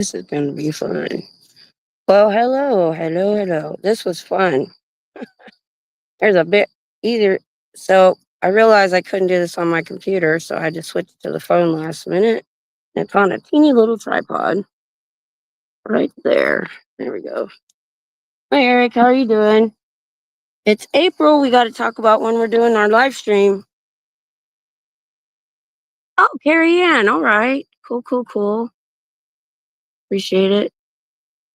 This is going to be fun. Well, hello. This was fun. There's a bit easier. So I realized I couldn't do this on my computer, so I just switched to the phone last minute and found a teeny little tripod right there. There we go. Hi, Eric. How are you doing? It's April. We got to talk about when we're doing our live stream. Oh, Carrie Ann. All right. Cool. Appreciate it.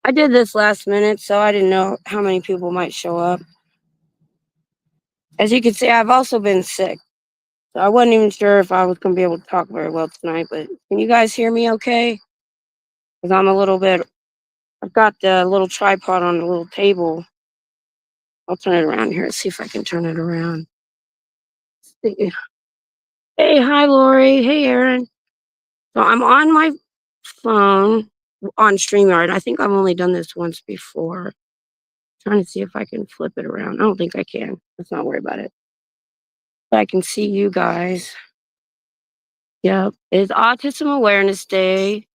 I did this last minute, so I didn't know how many people might show up. As you can see, I've also been sick. So I wasn't even sure if I was going to be able to talk very well tonight, but can you guys hear me okay? Because I've got the little tripod on the little table. I'll turn it around here. See if I can turn it around. Hey, hi, Lori. Hey, Aaron. So I'm on my phone on StreamYard. I think I've only done this once before. Trying to see if I can flip it around. I don't think I can. Let's not worry about it. But I can see you guys. Yep. It's Autism Awareness Day.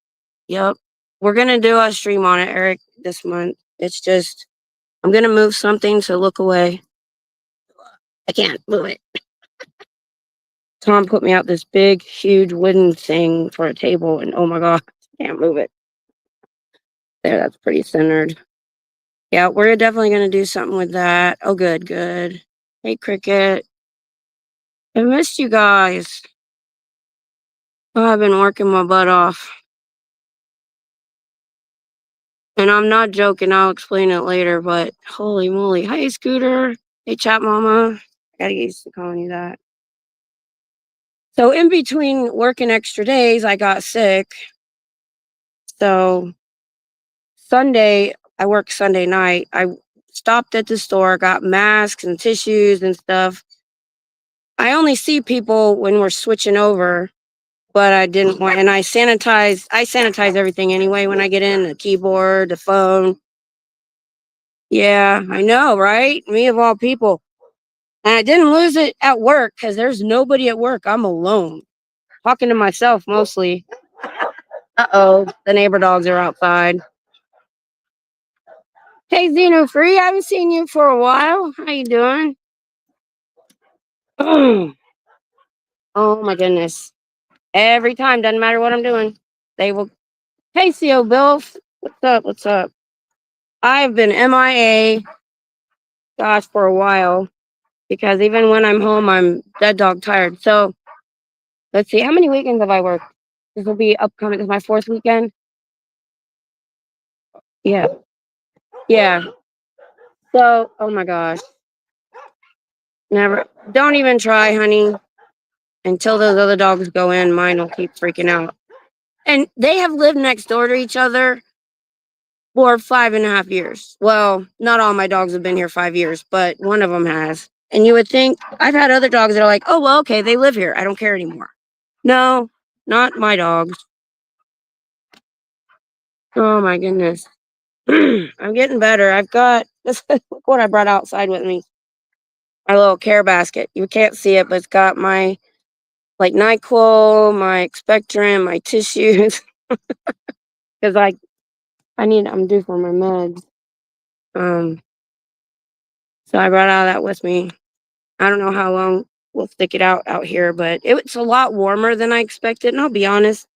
Yep. We're going to do a stream on it, Eric, this month. It's just, I'm going to move something to look away. I can't move it. Tom put me out this big, huge wooden thing for a table, and oh my God, I can't move it. There, that's pretty centered. Yeah, we're definitely going to do something with that. Oh, good. Hey, Cricket. I missed you guys. Oh, I've been working my butt off. And I'm not joking. I'll explain it later, but holy moly. Hey, Scooter. Hey, Chat Mama. I gotta get used to calling you that. So in between working extra days, I got sick. So Sunday, I worked Sunday night. I stopped at the store, got masks and tissues and stuff. I only see people when we're switching over, but I didn't want, and I sanitize everything anyway when I get in, the keyboard, the phone. Yeah, I know, right? Me of all people. And I didn't lose it at work because there's nobody at work. I'm alone, talking to myself mostly. Uh-oh, the neighbor dogs are outside. Hey, Xeno Free, I haven't seen you for a while. How you doing? Oh my goodness. Every time, doesn't matter what I'm doing, they will. Hey, CO Bill, what's up? I've been MIA, gosh, for a while, because even when I'm home, I'm dead dog tired. So let's see, how many weekends have I worked? This will be upcoming. This is my fourth weekend. Yeah. So, oh my gosh. Never, don't even try, honey. Until those other dogs go in, mine will keep freaking out. And they have lived next door to each other for 5.5 years. Well, not all my dogs have been here 5 years, but one of them has. And you would think, I've had other dogs that are like, oh, well, okay, they live here. I don't care anymore. No, not my dogs. Oh my goodness. I'm getting better. I've got this. Look what I brought outside with me. My little care basket. You can't see it, but it's got my like NyQuil, my Expectorant, my tissues. Because I'm due for my meds. So I brought all that with me. I don't know how long we'll stick it out here, but it's a lot warmer than I expected. And I'll be honest,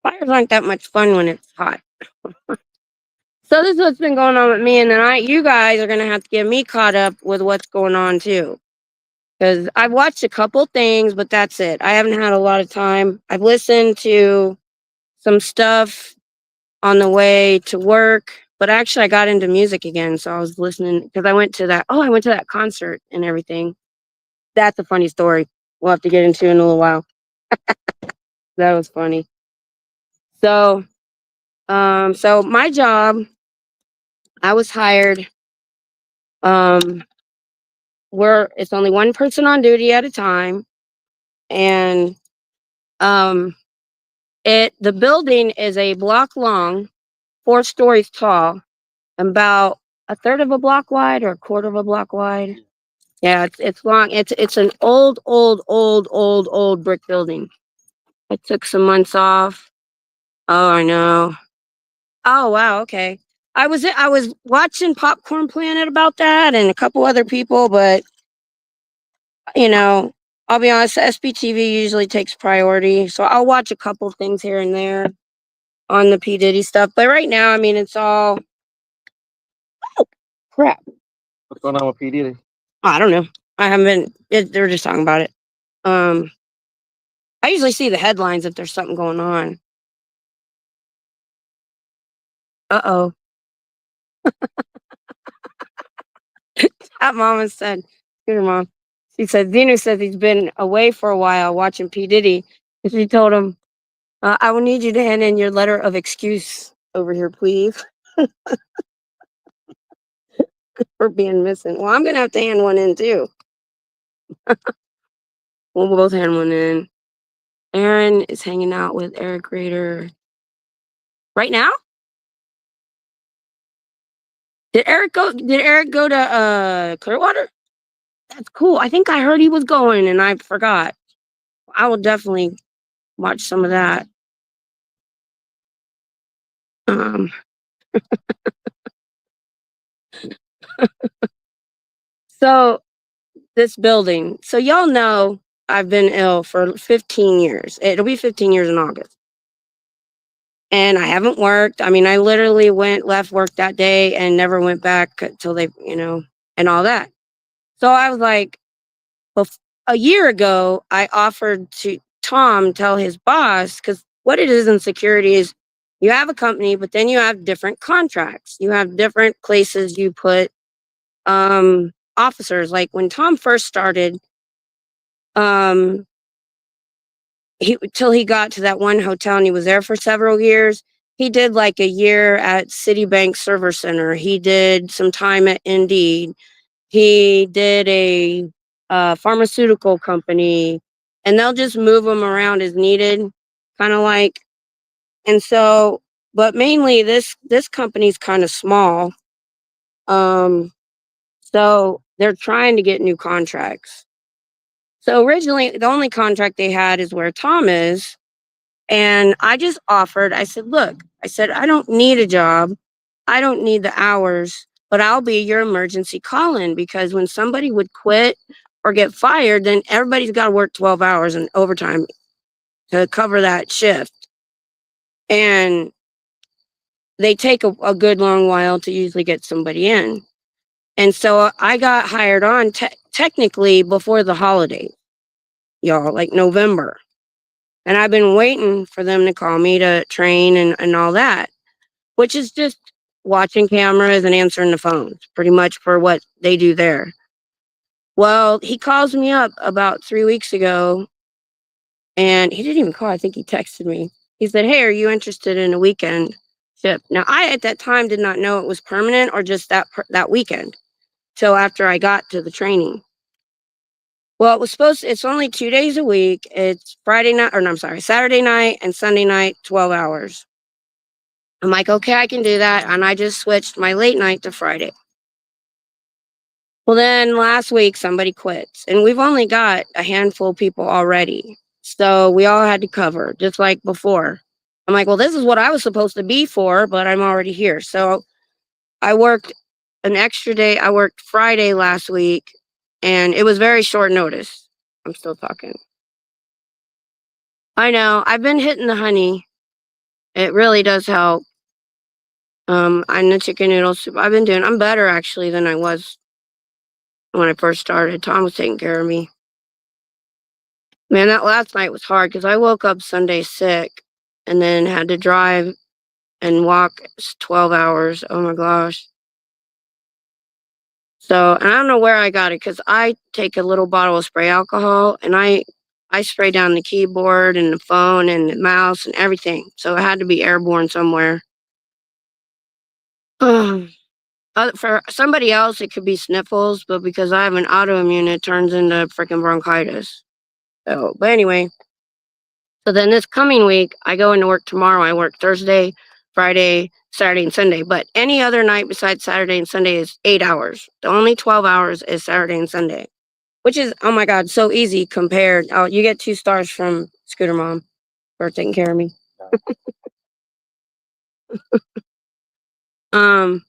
fires aren't that much fun when it's hot. So this is what's been going on with me, and then you guys are gonna have to get me caught up with what's going on too. Because I've watched a couple things, but that's it. I haven't had a lot of time. I've listened to some stuff on the way to work, but actually I got into music again. So I was listening because I went to that concert and everything. That's a funny story. We'll have to get into in a little while. That was funny. So, so my job, I was hired. It's only one person on duty at a time, and the building is a block long, 4 stories tall, about a third of a block wide or a quarter of a block wide. Yeah, it's long. It's an old brick building. I took some months off. Oh, I know. Oh, wow, okay. I was watching Popcorn Planet about that and a couple other people, but, you know, I'll be honest, SBTV usually takes priority, so I'll watch a couple things here and there on the P. Diddy stuff, but right now, I mean, it's all crap. What's going on with P Diddy? I don't know. I haven't been they're just talking about it. Um, I usually see the headlines if there's something going on. Uh-oh. That mama said, "Good mom." She said, "Zeno says he's been away for a while watching P. Diddy." And she told him, "I will need you to hand in your letter of excuse over here, please, for being missing." Well, I'm gonna have to hand one in too. We'll both hand one in. Aaron is hanging out with Eric Rader right now. Did Eric go to Clearwater? That's cool. I think I heard he was going and I forgot. I will definitely watch some of that. Um, so this building. So y'all know I've been ill for 15 years. It'll be 15 years in August. And I haven't worked. I mean, I literally left work that day and never went back until they, and all that. So I was like, a year ago, I offered to Tom tell his boss, because what it is in security is you have a company, but then you have different contracts. You have different places you put officers. Like when Tom first started, um, till he got to that one hotel and he was there for several years. He did like a year at Citibank Server Center. He did some time at Indeed. He did a pharmaceutical company, and they'll just move him around as needed, kind of like. And so, but mainly this company's kind of small, um, so they're trying to get new contracts. So originally, the only contract they had is where Tom is, and I just offered. I said, "Look," I said, "I don't need a job. I don't need the hours, but I'll be your emergency call-in, because when somebody would quit or get fired, then everybody's got to work 12 hours and overtime to cover that shift. And they take a good long while to usually get somebody in." And so I got hired on technically before the holiday, y'all, like November. And I've been waiting for them to call me to train and all that, which is just watching cameras and answering the phones, pretty much for what they do there. Well, he calls me up about 3 weeks ago, and he didn't even call. I think he texted me. He said, "Hey, are you interested in a weekend shift?" Now, I at that time did not know it was permanent or just that weekend till after I got to the training. Well, it's only 2 days a week. It's Friday night, or no, I'm sorry, Saturday night and Sunday night, 12 hours. I'm like, okay, I can do that. And I just switched my late night to Friday. Well, then last week somebody quits, and we've only got a handful of people already. So we all had to cover, just like before. I'm like, well, this is what I was supposed to be for, but I'm already here. So I worked an extra day. I worked Friday last week, and it was very short notice. I'm still talking. I know. I've been hitting the honey. It really does help. And the chicken noodle soup. I'm better actually than I was when I first started. Tom was taking care of me. Man, that last night was hard because I woke up Sunday sick and then had to drive and walk 12 hours. Oh my gosh. So, and I don't know where I got it, because I take a little bottle of spray alcohol and I spray down the keyboard and the phone and the mouse and everything. So it had to be airborne somewhere. For somebody else, it could be sniffles, but because I have an autoimmune, it turns into freaking bronchitis. So, but anyway, so then this coming week, I go into work tomorrow. I work Thursday, Friday, Saturday, and Sunday. But any other night besides Saturday and Sunday is 8 hours. The only 12 hours is Saturday and Sunday, which is, oh my God, so easy compared. Oh, you get 2 stars from Scooter Mom for taking care of me. Um,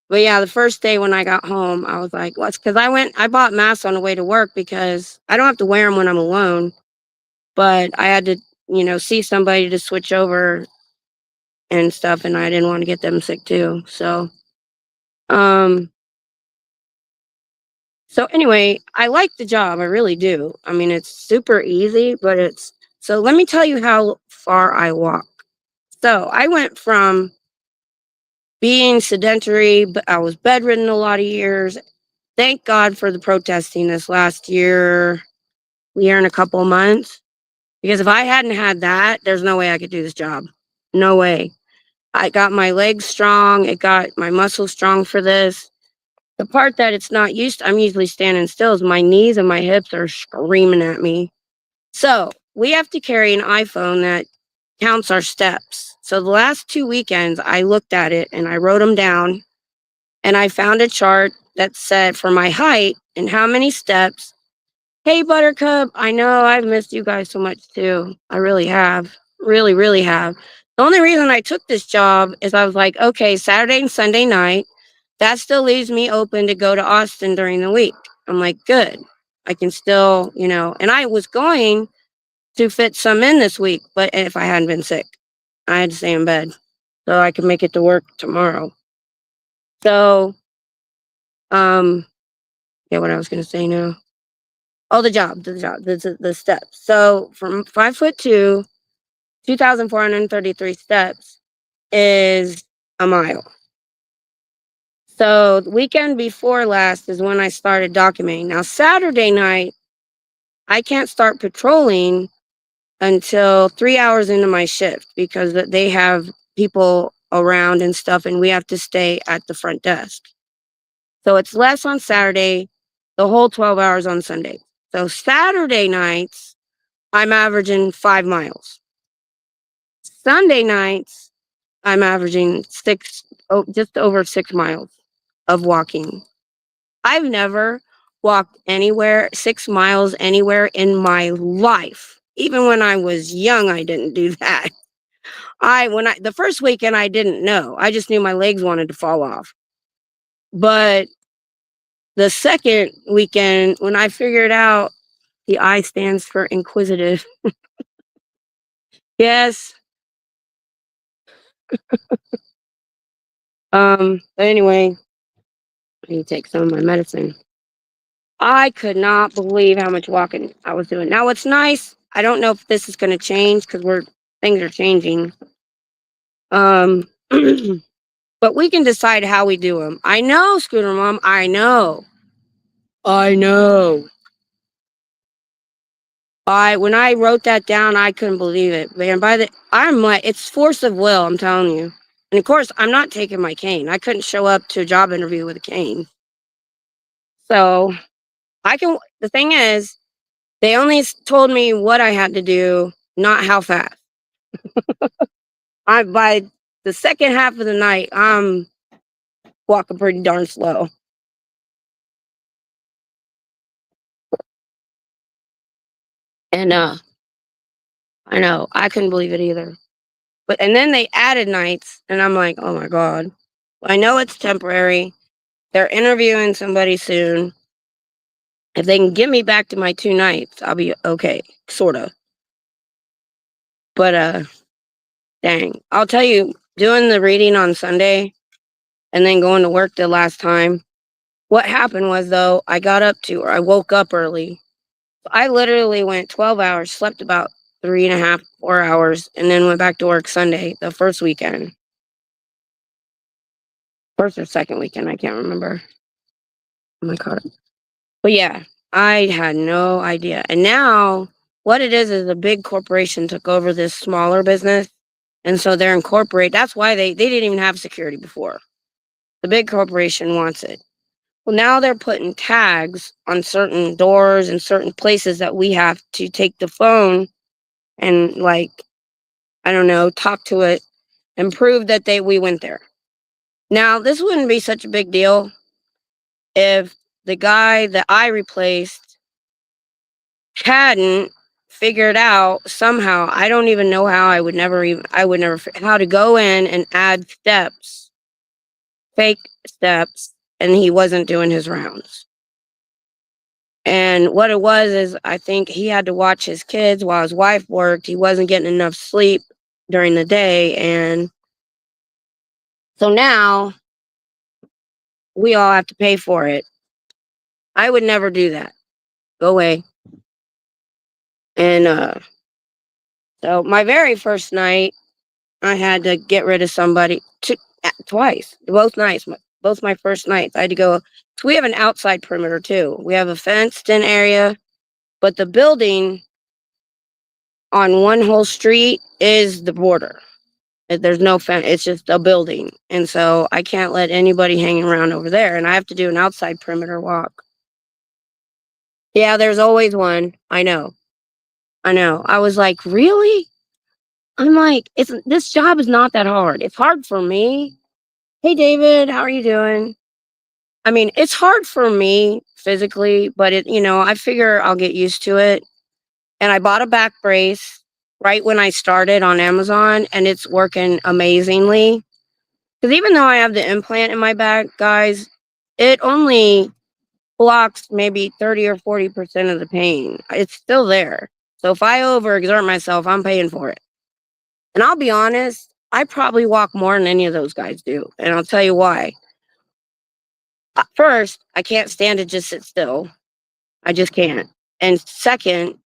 but yeah, the first day when I got home, I was like, "What's?" Because I bought masks on the way to work because I don't have to wear them when I'm alone, but I had to, see somebody to switch over and stuff, and I didn't want to get them sick too. Um, so anyway, I like the job. I really do. I mean, it's super easy, but so let me tell you how far I walk. So I went from being sedentary, but I was bedridden a lot of years. Thank God for the protesting this last year and a couple of months. Because if I hadn't had that, there's no way I could do this job. No way. I got my legs strong. It got my muscles strong for this. The part that it's not used, I'm usually standing still, is my knees and my hips are screaming at me. So we have to carry an iPhone that counts our steps. So the last 2 weekends, I looked at it and I wrote them down, and I found a chart that said for my height and how many steps. Hey, Buttercup, I know I've missed you guys so much too. I really have. Really, really have. The only reason I took this job is I was like, okay, Saturday and Sunday night, that still leaves me open to go to Austin during the week. I'm like, good. I can still, and I was going to fit some in this week, but if I hadn't been sick, I had to stay in bed so I could make it to work tomorrow. So, yeah, what I was going to say now. Oh, the steps. So from 5'2", 2,433 steps is a mile. So the weekend before last is when I started documenting. Now Saturday night, I can't start patrolling until 3 hours into my shift because they have people around and stuff, and we have to stay at the front desk. So it's less on Saturday, the whole 12 hours on Sunday. So Saturday nights, I'm averaging 5 miles. Sunday nights, I'm averaging just over 6 miles of walking. I've never walked 6 miles anywhere in my life. Even when I was young, I didn't do that. The first weekend, I didn't know. I just knew my legs wanted to fall off. But the second weekend, when I figured out the I stands for inquisitive. Yes. But anyway, I need to take some of my medicine. I could not believe how much walking I was doing. Now, what's nice, I don't know if this is going to change because things are changing. But we can decide how we do them. I know, Scooter Mom. I know. I know. When I wrote that down, I couldn't believe it. Man, I'm like, it's force of will. I'm telling you. And of course, I'm not taking my cane. I couldn't show up to a job interview with a cane. So the thing is, they only told me what I had to do, not how fast. By the second half of the night, I'm walking pretty darn slow. And I know, I couldn't believe it either. And then they added nights, and I'm like, oh my God. I know it's temporary. They're interviewing somebody soon. If they can get me back to my 2 nights, I'll be okay, sort of. But dang, I'll tell you, doing the reading on Sunday and then going to work the last time, what happened was, though, I woke up early. I literally went 12 hours, slept about 3.5, 4 hours, and then went back to work Sunday, the first weekend. First or second weekend, I can't remember. Oh my God. But yeah, I had no idea. And now what it is a big corporation took over this smaller business. And so they're incorporated. That's why they didn't even have security before. The big corporation wants it. Well, now they're putting tags on certain doors and certain places that we have to take the phone and, like, I don't know, talk to it and prove that we went there. Now, this wouldn't be such a big deal if the guy that I replaced hadn't figured out somehow. I don't even know how. I would never how to go in and add steps fake steps, and he wasn't doing his rounds. And what it was is I think he had to watch his kids while his wife worked. He wasn't getting enough sleep during the day. And so now we all have to pay for it. I would never do that. Go away. And so my very first night, I had to get rid of somebody twice, both nights, both my first nights. I had to go. So we have an outside perimeter too. We have a fenced in area, but the building on one whole street is the border. There's no fence. It's just a building. And so I can't let anybody hanging around over there. And I have to do an outside perimeter walk. Yeah, there's always one. I know. I was like, really? I'm like, this job is not that hard. It's hard for me. Hey, David, how are you doing? I mean, it's hard for me physically, but I figure I'll get used to it. And I bought a back brace right when I started on Amazon, and it's working amazingly. Because even though I have the implant in my back, guys, it only blocks maybe 30 or 40% of the pain. It's still there. So if I overexert myself, I'm paying for it. And I'll be honest, I probably walk more than any of those guys do. And I'll tell you why. First, I can't stand to just sit still. I just can't. And second,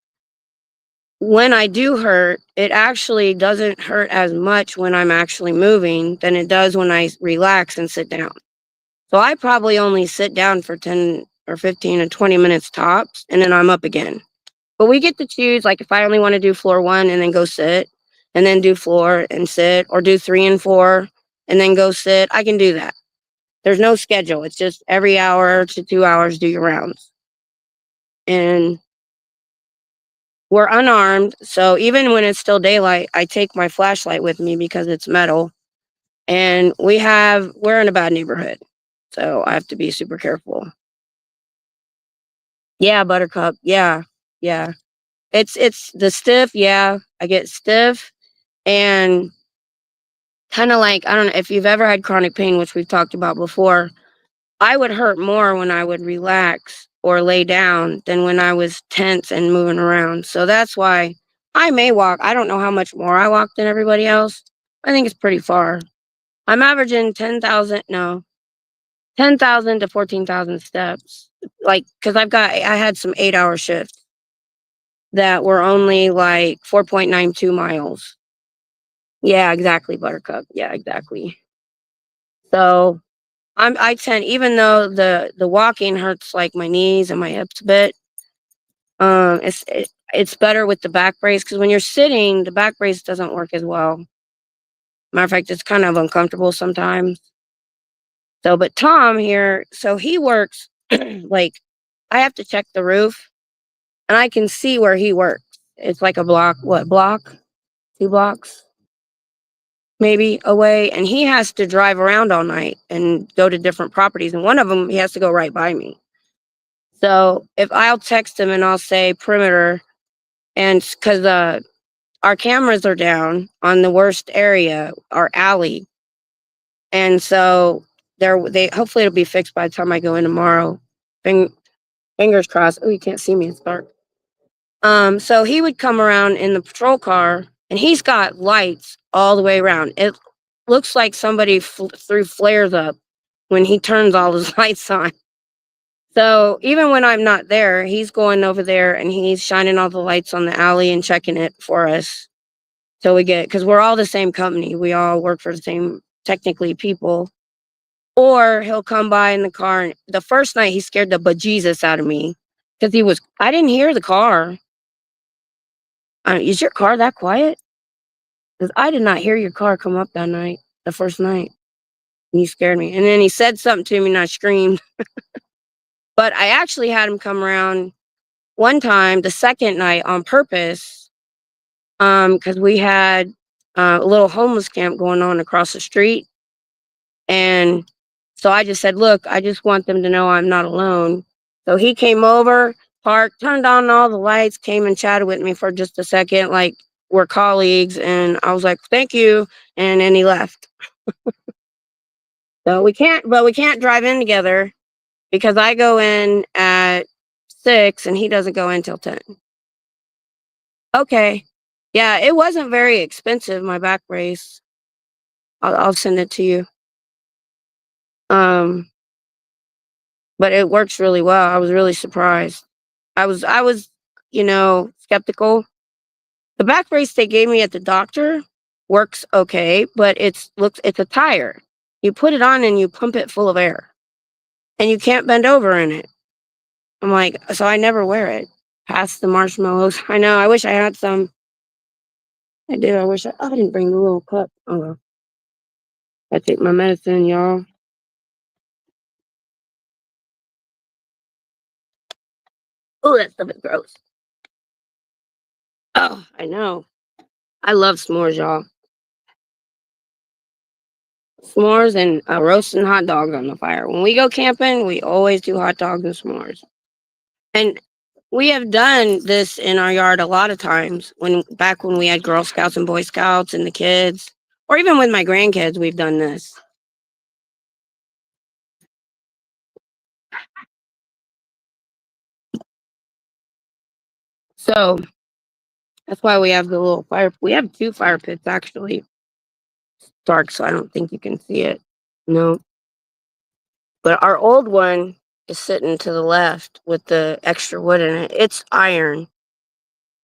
when I do hurt, it actually doesn't hurt as much when I'm actually moving than it does when I relax and sit down. So I probably only sit down for 10 or 15 or 20 minutes tops, and then I'm up again. But we get to choose, like if I only want to do floor 1 and then go sit, and then do floor and sit, or do 3 and 4 and then go sit, I can do that. There's no schedule. It's just every hour to 2 hours, do your rounds. And we're unarmed. So even when it's still daylight, I take my flashlight with me because it's metal. And we're in a bad neighborhood. So I have to be super careful. Yeah, Buttercup. Yeah. It's the stiff. Yeah, I get stiff and kind of like, I don't know if you've ever had chronic pain, which we've talked about before. I would hurt more when I would relax or lay down than when I was tense and moving around. So that's why I may walk. I don't know how much more I walk than everybody else. I think it's pretty far. I'm averaging 10,000 to 14,000 steps. Like, because I had some 8-hour shifts that were only like 4.92 miles. Yeah, exactly, Buttercup. Yeah, exactly. So I tend, even though the walking hurts like my knees and my hips a bit, it's better with the back brace because when you're sitting, the back brace doesn't work as well. Matter of fact, it's kind of uncomfortable sometimes. So, but Tom here, so he works like I have to check the roof and I can see where he works. It's like a block, 2 blocks maybe away. And he has to drive around all night and go to different properties. And one of them, he has to go right by me. So if I'll text him and I'll say perimeter, and because our cameras are down on the worst area, our alley. And so they hopefully it'll be fixed by the time I go in tomorrow. Fingers crossed. Oh, you can't see me, it's dark. So he would come around in the patrol car and he's got lights all the way around. It looks like somebody threw flares up when he turns all his lights on. So even when I'm not there, he's going over there and he's shining all the lights on the alley and checking it for us. So because we're all the same company. We all work for the same, technically, people. Or he'll come by in the car. And the first night he scared the bejesus out of me because I didn't hear the car. Is your car that quiet? Because I did not hear your car come up that night, the first night. And he scared me. And then he said something to me and I screamed. But I actually had him come around one time, the second night on purpose, because we had a little homeless camp going on across the street. And so I just said, look, I just want them to know I'm not alone. So he came over, parked, turned on all the lights, came and chatted with me for just a second, like we're colleagues. And I was like, thank you. And then he left. So we can't drive in together because I go in at 6 and he doesn't go in till 10. Okay. Yeah, it wasn't very expensive, my back brace. I'll send it to you. Um, but it works really well. I was really surprised. I was, skeptical. The back brace they gave me at the doctor works okay, but it's a tire. You put it on and you pump it full of air. And you can't bend over in it. I'm like, so I never wear it. Past the marshmallows. I know, I wish I had some. I do. I didn't bring the little cup. Oh well. I take my medicine, y'all. Oh, that stuff is gross. Oh, I know. I love s'mores, y'all. S'mores and roasting hot dogs on the fire. When we go camping, we always do hot dogs and s'mores. And we have done this in our yard a lot of times. Back when we had Girl Scouts and Boy Scouts and the kids, or even with my grandkids, we've done this. So that's why we have the little fire. We have 2 fire pits actually. It's dark, so I don't think you can see it. No. But our old one is sitting to the left with the extra wood in it. It's iron.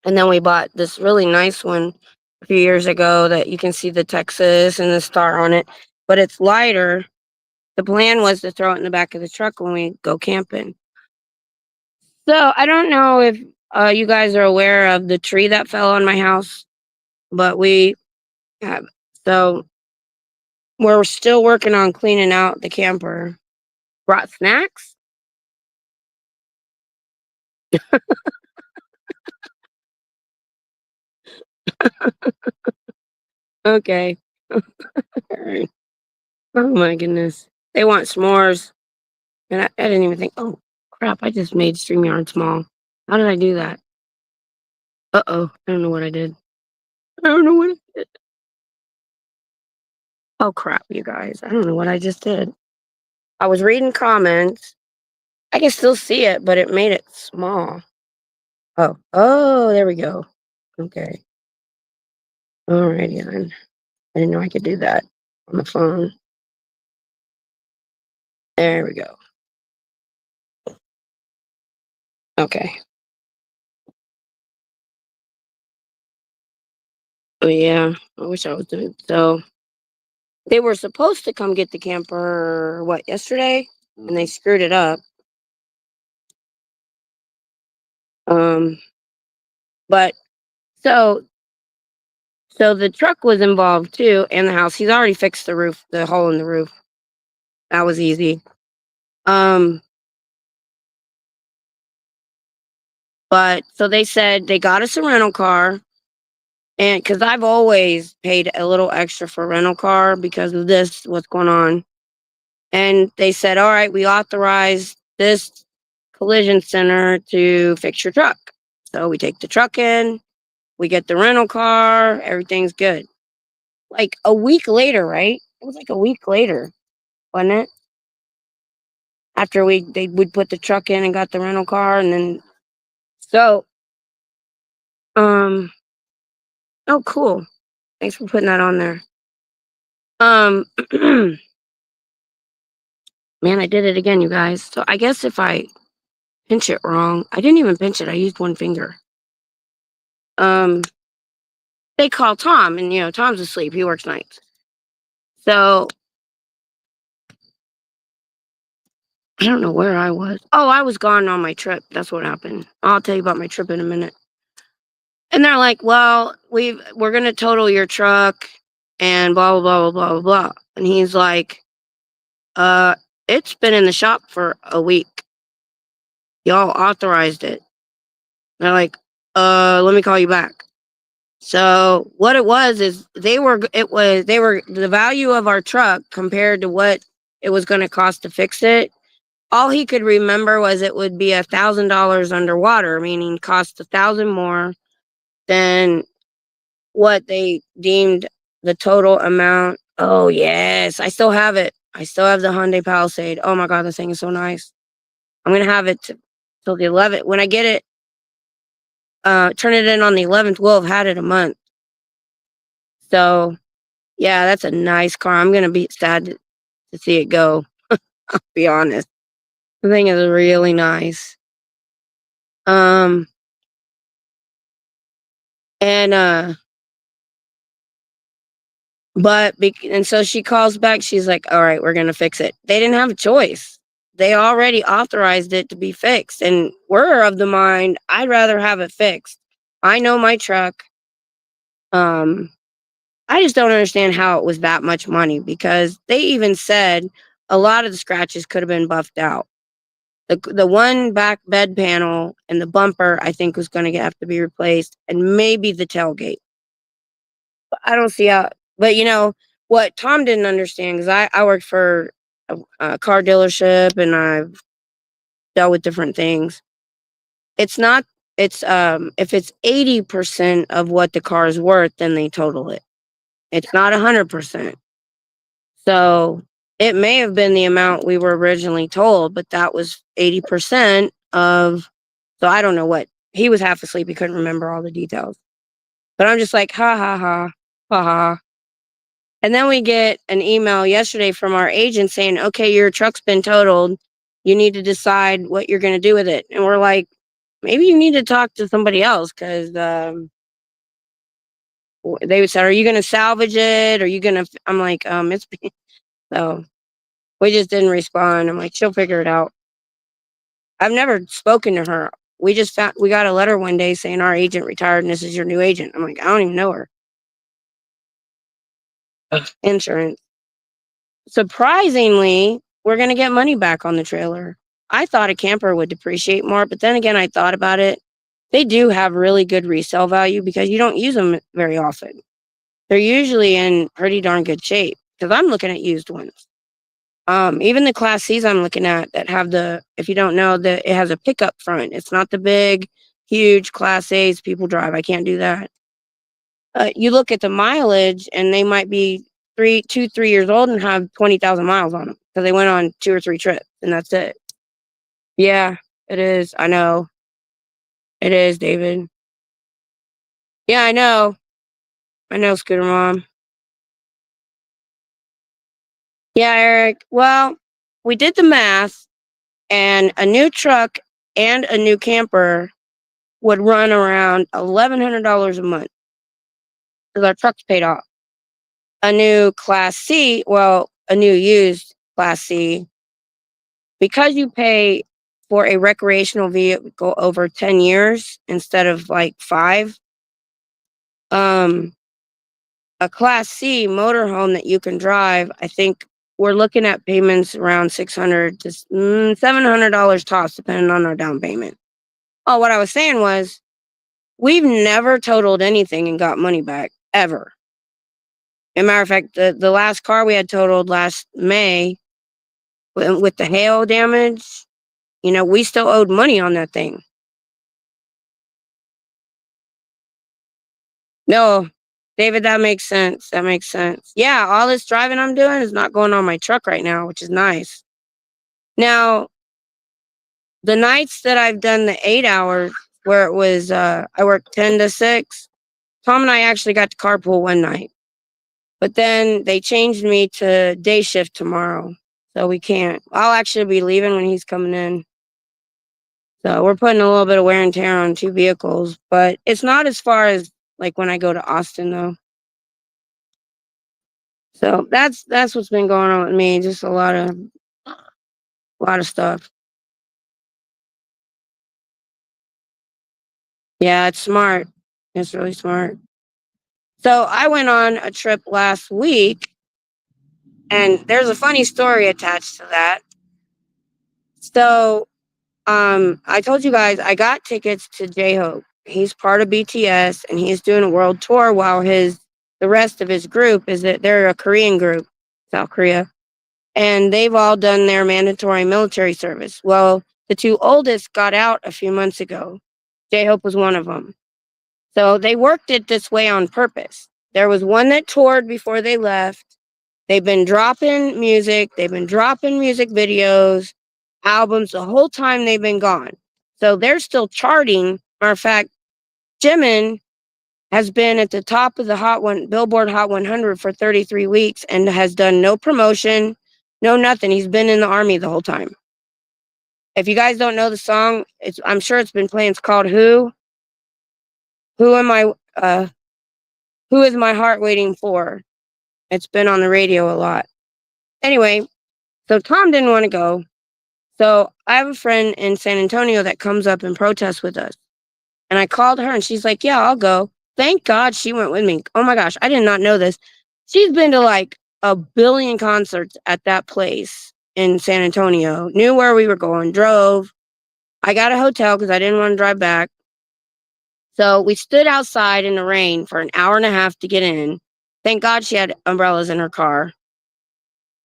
And then we bought this really nice one a few years ago that you can see the Texas and the star on it, but it's lighter. The plan was to throw it in the back of the truck when we go camping. So I don't know if you guys are aware of the tree that fell on my house, but we have. So we're still working on cleaning out the camper. Brought snacks? Okay. Alright. Oh my goodness. They want s'mores. And I didn't even think, oh crap, I just made StreamYard small. How did I do that? Uh-oh. I don't know what I did. I don't know what I did. Oh crap, you guys. I don't know what I just did. I was reading comments. I can still see it, but it made it small. Oh, there we go. Okay. Alrighty then. I didn't know I could do that on the phone. There we go. Okay. Oh yeah, I wish I was doing so. They were supposed to come get the camper yesterday, and they screwed it up. Um, but so so the truck was involved too, and the house. He's already fixed the roof, the hole in the roof. That was easy. Um, but so they said they got us a rental car, and because I've always paid a little extra for a rental car because of this, what's going on. And they said, all right, we authorized this collision center to fix your truck. So we take the truck in, we get the rental car, everything's good. Like a week later, right? It was like a week later, wasn't it? After they would put the truck in and got the rental car, and then so um oh cool. Thanks for putting that on there. Um man, I did it again, you guys. So I guess if I pinch it wrong, I didn't even pinch it, I used one finger. They call Tom, and Tom's asleep. He works nights. So I don't know where I was. Oh, I was gone on my trip. That's what happened. I'll tell you about my trip in a minute. And they're like, "Well, we're gonna total your truck and blah blah blah blah blah blah." And he's like, "Uh, it's been in the shop for a week. Y'all authorized it." And they're like, let me call you back." So what it was is they were the value of our truck compared to what it was going to cost to fix it. All he could remember was it would be $1,000 underwater, meaning cost 1,000 more than what they deemed the total amount. Oh yes, I still have it. I still have the Hyundai Palisade. Oh my God, this thing is so nice. I'm gonna have it till the 11th. When I get it, turn it in on the 11th, we'll have had it a month. So yeah, that's a nice car. I'm gonna be sad to see it go. I'll be honest. The thing is really nice. Um, and and so she calls back. She's like, "All right, we're gonna fix it." They didn't have a choice. They already authorized it to be fixed, and we're of the mind I'd rather have it fixed. I know my truck. Um, I just don't understand how it was that much money because they even said a lot of the scratches could have been buffed out. The one back bed panel and the bumper I think was going to have to be replaced, and maybe the tailgate. But I don't see how. But what Tom didn't understand, because I worked for a car dealership and I've dealt with different things. It's not. It's if it's 80% of what the car is worth, then they total it. It's not 100%. So it may have been the amount we were originally told, but that was 80% of. So I don't know what. He was half asleep. He couldn't remember all the details. But I'm just like, ha ha ha, ha ha. And then we get an email yesterday from our agent saying, okay, your truck's been totaled. You need to decide what you're going to do with it. And we're like, maybe you need to talk to somebody else because they would say, are you going to salvage it? Are you going to? I'm like, it's so we just didn't respond. I'm like, she'll figure it out. I've never spoken to her. We got a letter one day saying our agent retired and this is your new agent. I'm like, I don't even know her. Insurance. Surprisingly, we're going to get money back on the trailer. I thought a camper would depreciate more, but then again, I thought about it. They do have really good resale value because you don't use them very often. They're usually in pretty darn good shape because I'm looking at used ones. Even the Class C's I'm looking at that have if you don't know, it has a pickup front. It's not the big, huge Class A's people drive. I can't do that. You look at the mileage and they might be 3 years old and have 20,000 miles on them because they went on 2 or 3 trips and that's it. Yeah, it is. I know. It is, David. Yeah, I know. I know, Scooter Mom. Yeah, Eric. Well, we did the math and a new truck and a new camper would run around $1,100 a month because our truck's paid off. A new Class C, well, a new used Class C, because you pay for a recreational vehicle over 10 years instead of like 5, a Class C motorhome that you can drive, I think we're looking at payments around $600 to $700 tops, depending on our down payment. Oh, what I was saying was, we've never totaled anything and got money back, ever. As a matter of fact, the last car we had totaled last May with the hail damage, we still owed money on that thing. No, David, that makes sense. That makes sense. Yeah, all this driving I'm doing is not going on my truck right now, which is nice. Now, the nights that I've done the 8 hours where it was, I worked 10 to 6, Tom and I actually got to carpool one night. But then they changed me to day shift tomorrow. So we can't. I'll actually be leaving when he's coming in. So we're putting a little bit of wear and tear on 2 vehicles, but it's not as far as like when I go to Austin though. So that's what's been going on with me. Just a lot of stuff. Yeah, it's smart. It's really smart. So I went on a trip last week, and there's a funny story attached to that. So I told you guys I got tickets to J-Hope. He's part of BTS and he's doing a world tour while the rest of his group is that they're a Korean group, South Korea, and they've all done their mandatory military service. Well, the 2 oldest got out a few months ago. J-Hope was one of them. So they worked it this way on purpose. There was one that toured before they left. They've been dropping music. They've been dropping music videos, albums the whole time they've been gone. So they're still charting. Matter of fact, Jimin has been at the top of the Billboard Hot 100 for 33 weeks and has done no promotion, no nothing. He's been in the army the whole time. If you guys don't know the song, I'm sure it's been playing. It's called Who Am I? Who is my heart waiting for? It's been on the radio a lot. Anyway, so Tom didn't want to go. So I have a friend in San Antonio that comes up and protests with us. And I called her and she's like, yeah, I'll go. Thank God she went with me. Oh my gosh, I did not know this. She's been to like a billion concerts at that place in San Antonio, knew where we were going, drove. I got a hotel because I didn't want to drive back. So we stood outside in the rain for an hour and a half to get in. Thank God she had umbrellas in her car.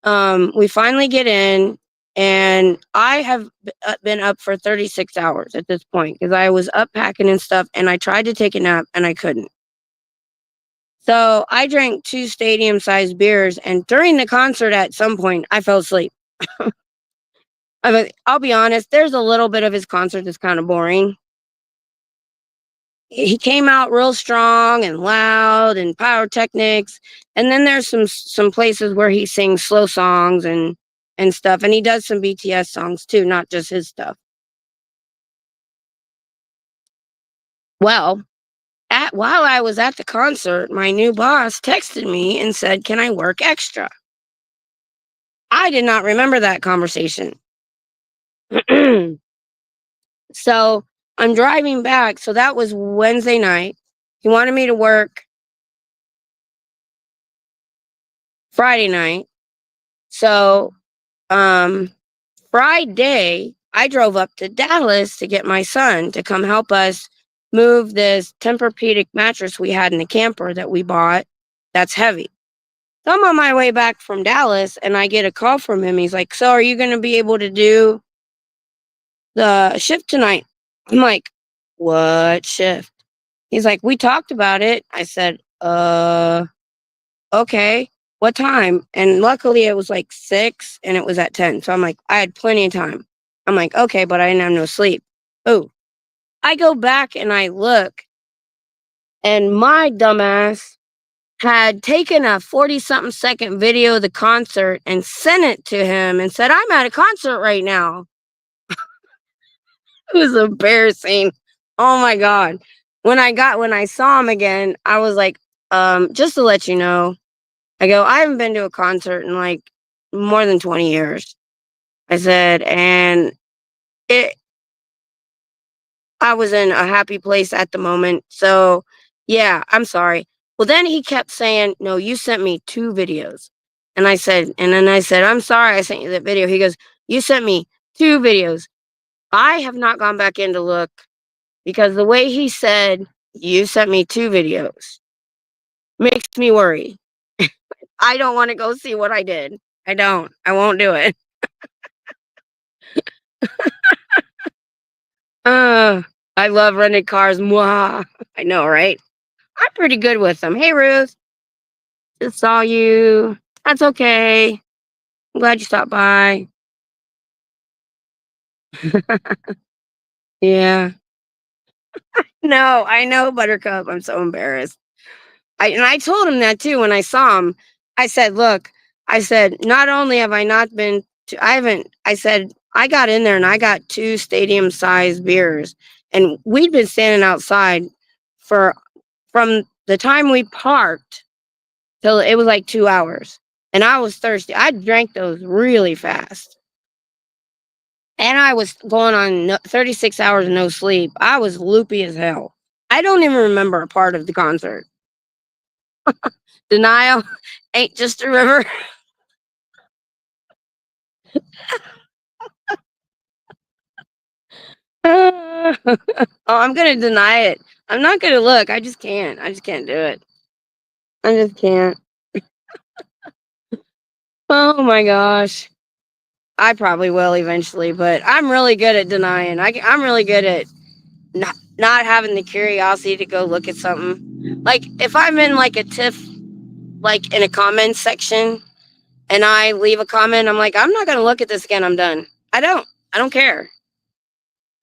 We finally get in, and I have been up for 36 hours at this point because I was up packing and stuff, and I tried to take a nap and I couldn't. So I drank 2 stadium-sized beers, and during the concert at some point, I fell asleep. I'll be honest, there's a little bit of his concert that's kind of boring. He came out real strong and loud and pyrotechnics, and then there's some places where he sings slow songs and stuff, and he does some BTS songs too, not just his stuff. Well, while I was at the concert, my new boss texted me and said, "Can I work extra?" I did not remember that conversation. So I'm driving back. So that was Wednesday night. He wanted me to work Friday night. So Friday, I drove up to Dallas to get my son to come help us move this Tempur-Pedic mattress we had in the camper that we bought that's heavy. So I'm on my way back from Dallas and I get a call from him. He's like, "So are you going to be able to do the shift tonight?" I'm like, "What shift?" He's like, "We talked about it." I said, okay, what time?" And luckily it was like 6 and it was at 10. So I'm like, I had plenty of time. I'm like, okay, but I didn't have no sleep. Oh, I go back and I look, and my dumbass had taken a 40-something second video of the concert and sent it to him and said, "I'm at a concert right now." It was embarrassing. Oh my God. When I saw him again, I was like, just to let you know, I go, "I haven't been to a concert in like more than 20 years. I said, and I was in a happy place at the moment. So yeah, I'm sorry." Well, then he kept saying, "No, you sent me 2 videos." And then I said, "I'm sorry I sent you that video." He goes, "You sent me 2 videos." I have not gone back in to look because the way he said, "You sent me 2 videos," makes me worry. I don't want to go see what I did. I don't. I won't do it. Uh, I love rented cars. Mwah. I know, right? I'm pretty good with them. Hey, Ruth. Just saw you. That's okay. I'm glad you stopped by. Yeah. No, I know, Buttercup. I'm so embarrassed. I told him that too when I saw him. I said, "Look," I said, "not only have I not been to, I haven't," I said, "I got in there and I got 2 stadium sized beers, and we'd been standing outside for from the time we parked till it was like 2 hours, and I was thirsty. I drank those really fast, and I was going on 36 hours of no sleep. I was loopy as hell. I don't even remember a part of the concert. Denial ain't just a river." Oh, I'm gonna deny it. I'm not gonna look. I just can't. I just can't do it. I just can't. Oh my gosh. I probably will eventually, but I'm really good at denying. I'm really good at not having the curiosity to go look at something. Like if I'm in like a TIFF, like in a comment section, and I leave a comment, I'm like, I'm not going to look at this again. I'm done. I don't care.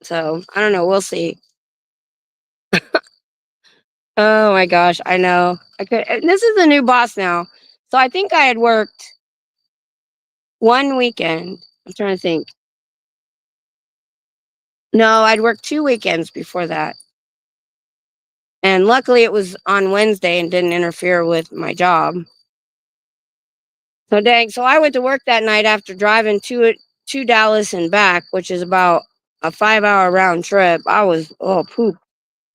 So I don't know. We'll see. Oh my gosh. I know. I could, this is a new boss now. So I think I had worked one weekend. I'm trying to think. No, I'd worked 2 weekends before that. And luckily it was on Wednesday and didn't interfere with my job. So dang. So I went to work that night after driving to Dallas and back, which is about a 5-hour round trip. I was, oh, poop.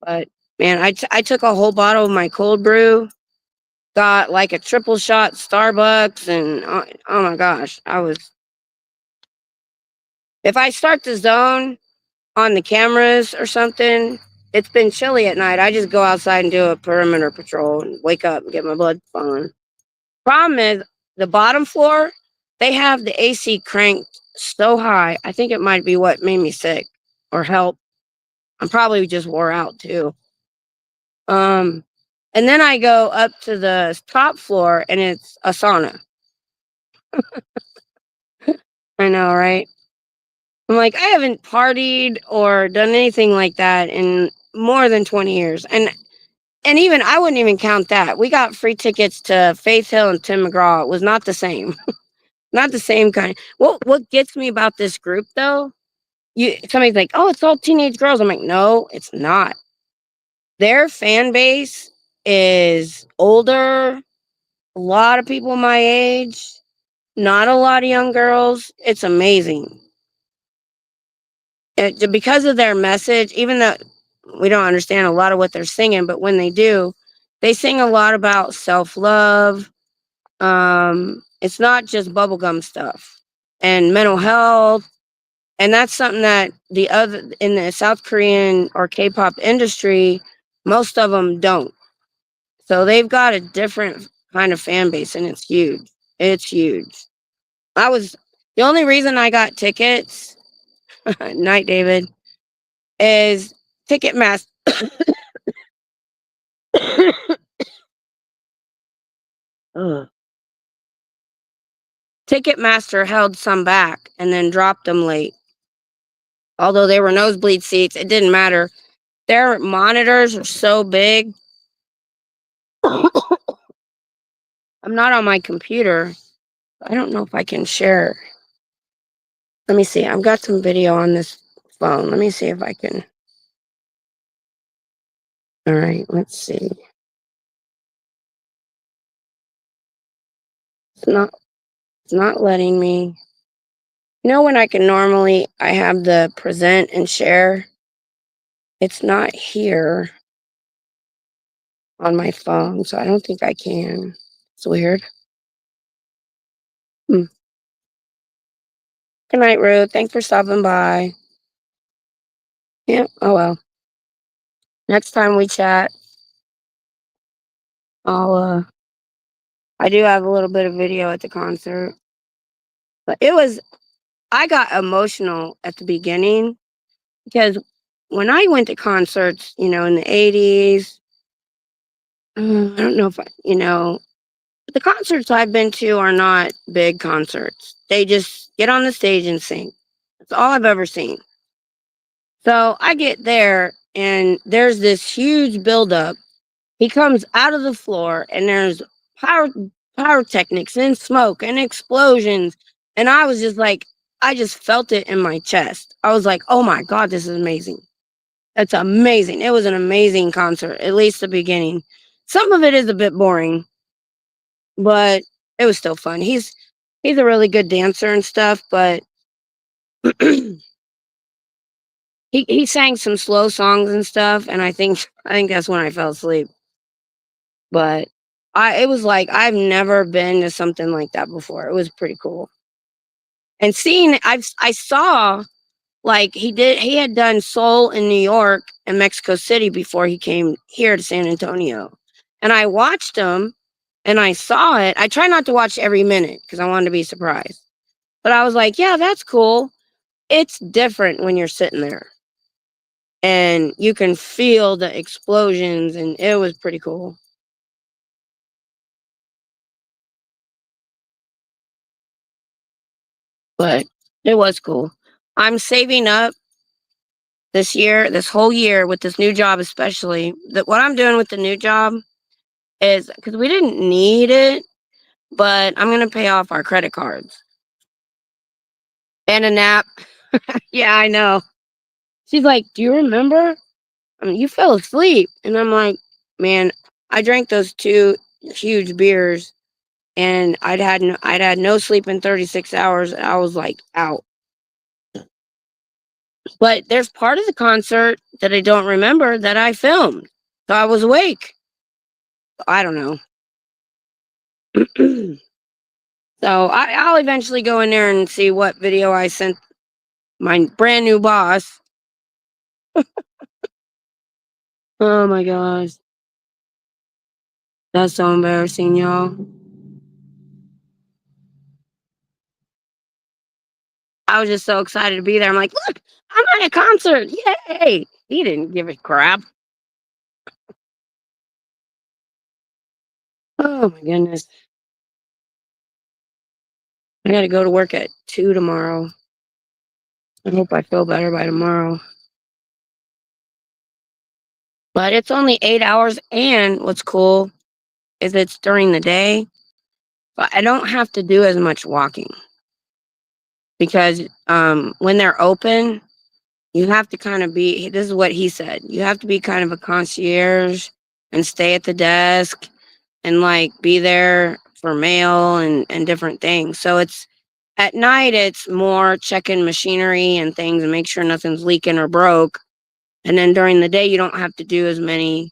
But man, I took a whole bottle of my cold brew, got like a triple shot Starbucks, and oh my gosh, if I start to zone on the cameras or something, it's been chilly at night. I just go outside and do a perimeter patrol and wake up and get my blood flowing. Problem is, the bottom floor, they have the AC cranked so high. I think it might be what made me sick or help. I'm probably just wore out too. Um, and then I go up to the top floor and it's a sauna. I know, right? I'm like, I haven't partied or done anything like that in more than 20 years. And even I wouldn't even count that. We got free tickets to Faith Hill and Tim McGraw. It was not the same. Not the same kind. What gets me about this group though? Somebody's like, oh, it's all teenage girls. I'm like, no, it's not. Their fan base is older, a lot of people my age, not a lot of young girls. It's amazing. Because of their message, even though we don't understand a lot of what they're singing, but when they do, they sing a lot about self-love. It's not just bubblegum stuff and mental health. And that's something that the other in the South Korean or K-pop industry, most of them don't. So they've got a different kind of fan base, and it's huge. It's huge. I was the only reason I got tickets, night David, is Ticketmaster. Ugh. Ticketmaster held some back and then dropped them late. Although they were nosebleed seats, it didn't matter. Their monitors are so big. I'm not on my computer. I don't know if I can share. Let me see. I've got some video on this phone. Let me see if I can. All right, let's see. It's not letting me. You know when I have the present and share? It's not here on my phone, so I don't think I can. It's weird. Hmm. Good night, Ruth. Thanks for stopping by. Yeah, oh well. Next time we chat, I do have a little bit of video at the concert. But I got emotional at the beginning because when I went to concerts, in the 80s, I don't know if the concerts I've been to are not big concerts. They just get on the stage and sing. That's all I've ever seen. So I get there and there's this huge buildup. He comes out of the floor and there's power pyrotechnics and smoke and explosions. And I was just like, I just felt it in my chest. I was like, oh my God, this is amazing. It's amazing. It was an amazing concert, at least the beginning. Some of it is a bit boring, but it was still fun. He's a really good dancer and stuff, but he sang some slow songs and stuff, and I think that's when I fell asleep. But it was like I've never been to something like that before. It was pretty cool. And I saw like he had done Soul in New York and Mexico City before he came here to San Antonio. And I watched him and I saw it. I try not to watch every minute because I wanted to be surprised. But I was like, yeah, that's cool. It's different when you're sitting there and you can feel the explosions, and it was pretty cool. But it was cool. I'm saving up this year, this whole year with this new job, especially that what I'm doing with the new job is because we didn't need it, but I'm going to pay off our credit cards and a nap. Yeah, I know. She's like, "Do you remember? I mean, you fell asleep." And I'm like, "Man, I drank those 2 huge beers and I'd had no sleep in 36 hours. And I was like out." But there's part of the concert that I don't remember that I filmed. So I was awake. I don't know. So I'll eventually go in there and see what video I sent my brand new boss. Oh my gosh. That's so embarrassing, y'all. I was just so excited to be there. I'm like, "Look, I'm at a concert. Yay." He didn't give a crap. Oh my goodness. I got to go to work at 2 tomorrow. I hope I feel better by tomorrow. But it's only 8 hours. And what's cool is it's during the day. But I don't have to do as much walking because when they're open, you have to kind of be, this is what he said, you have to be kind of a concierge and stay at the desk and like be there for mail and different things. So it's at night, it's more checking machinery and things and make sure nothing's leaking or broke. And then during the day, you don't have to do as many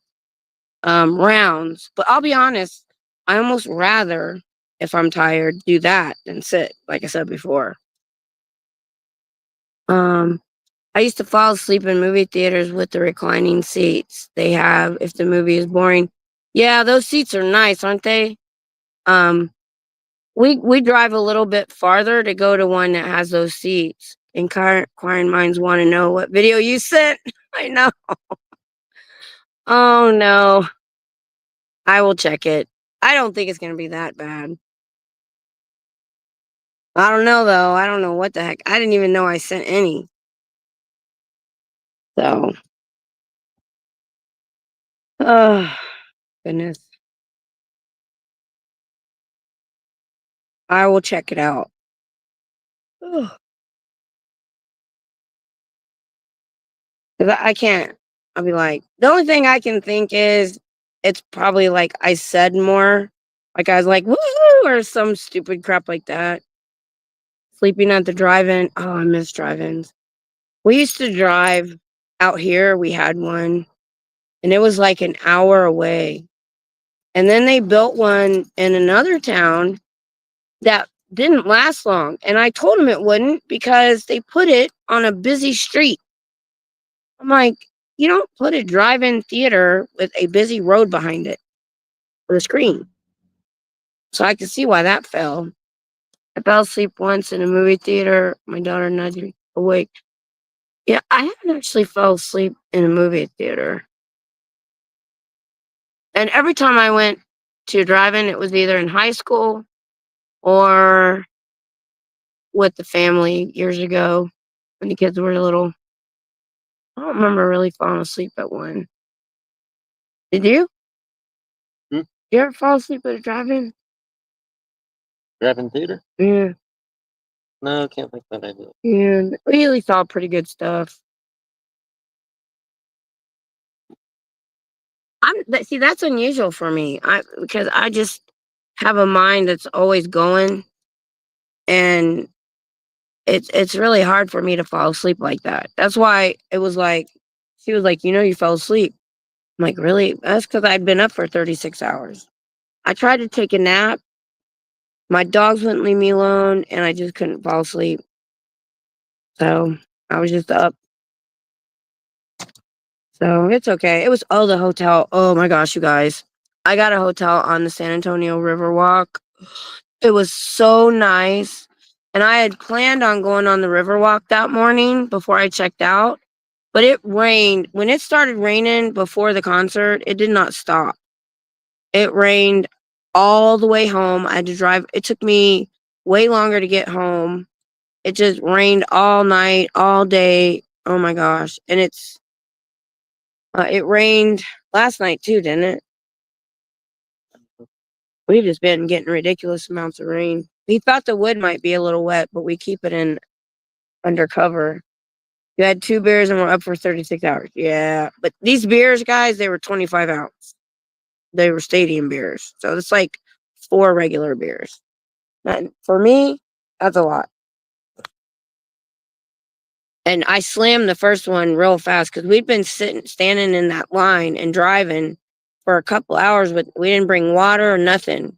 rounds. But I'll be honest, I almost rather, if I'm tired, do that than sit, like I said before. Um, I used to fall asleep in movie theaters with the reclining seats they have if the movie is boring. Yeah, those seats are nice, aren't they? Um, we drive a little bit farther to go to one that has those seats. Inquiring minds want to know what video you sent. I know. Oh no, I will check it. I don't think it's gonna be that bad. I don't know though. I don't know what the heck. I didn't even know I sent any. So, oh goodness, I will check it out. Ugh. 'Cause I can't. I'll be like, the only thing I can think is it's probably like I said more. Like I was like, woo, or some stupid crap like that. Sleeping at the drive-in. Oh, I miss drive-ins. We used to drive out here. We had one, and it was like an hour away. And then they built one in another town that didn't last long. And I told them it wouldn't because they put it on a busy street. I'm like, you don't put a drive-in theater with a busy road behind it with a screen. So I could see why that fell. I fell asleep once in a movie theater. My daughter nudged me awake. Yeah, I haven't actually fell asleep in a movie theater. And every time I went to drive-in, it was either in high school or with the family years ago when the kids were little. I don't remember really falling asleep at one. Did you? Hmm? You ever fall asleep at a drive-in? Driving theater? Yeah. No, can't think that I did. And we usually saw pretty good stuff. See, that's unusual for me. Because I just have a mind that's always going, and it's really hard for me to fall asleep like that. That's why it was like she was like, you fell asleep. I'm like, really? That's because I'd been up for 36 hours. I tried to take a nap. My dogs wouldn't leave me alone, and I just couldn't fall asleep. So I was just up. So it's okay. It was the hotel. Oh my gosh, you guys. I got a hotel on the San Antonio Riverwalk. It was so nice. And I had planned on going on the Riverwalk that morning before I checked out. But it rained. When it started raining before the concert, it did not stop. It rained all the way home. I had to drive. It took me way longer to get home. It just rained all night, all day. Oh my gosh. And it rained last night too, didn't it? We've just been getting ridiculous amounts of rain. We thought the wood might be a little wet, but we keep it in undercover. You had 2 beers and we're up for 36 hours. Yeah. But these beers, guys, they were 25 ounce. They were stadium beers. So it's like 4 regular beers. And for me, that's a lot. And I slammed the first one real fast because we'd been standing in that line and driving for a couple hours, but we didn't bring water or nothing.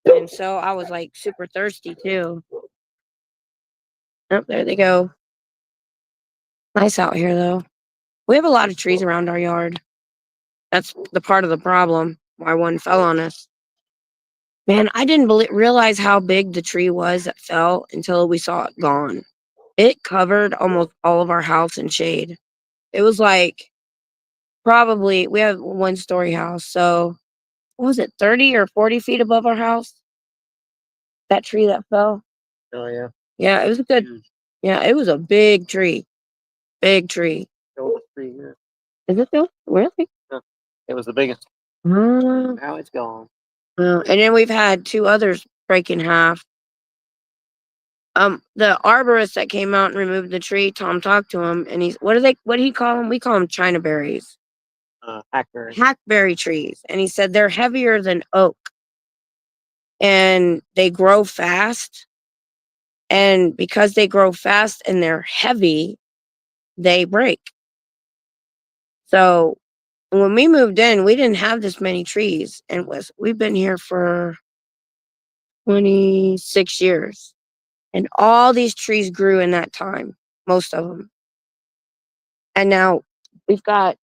And so I was like super thirsty too. Oh, there they go. Nice out here though. We have a lot of trees around our yard. That's the part of the problem why one fell on us. Man, I didn't realize how big the tree was that fell until we saw it gone. It covered almost all of our house in shade. It was like probably, we have a 1-story house, so what was it, 30 or 40 feet above our house? That tree that fell? Oh, yeah. Yeah, it was a good, yeah, it was a big tree. Big tree. Oldest tree here. Is it though? Really? Yeah. It was the biggest. Oh. Now it's gone. And then we've had 2 others break in half. The arborist that came out and removed the tree, Tom talked to him, and what do he call them? We call them China berries. Hackberry. Hackberry trees. And he said they're heavier than oak. And they grow fast. And because they grow fast and they're heavy, they break. So when we moved in, we didn't have this many trees. And we've been here for 26 years. And all these trees grew in that time, most of them. And now we've got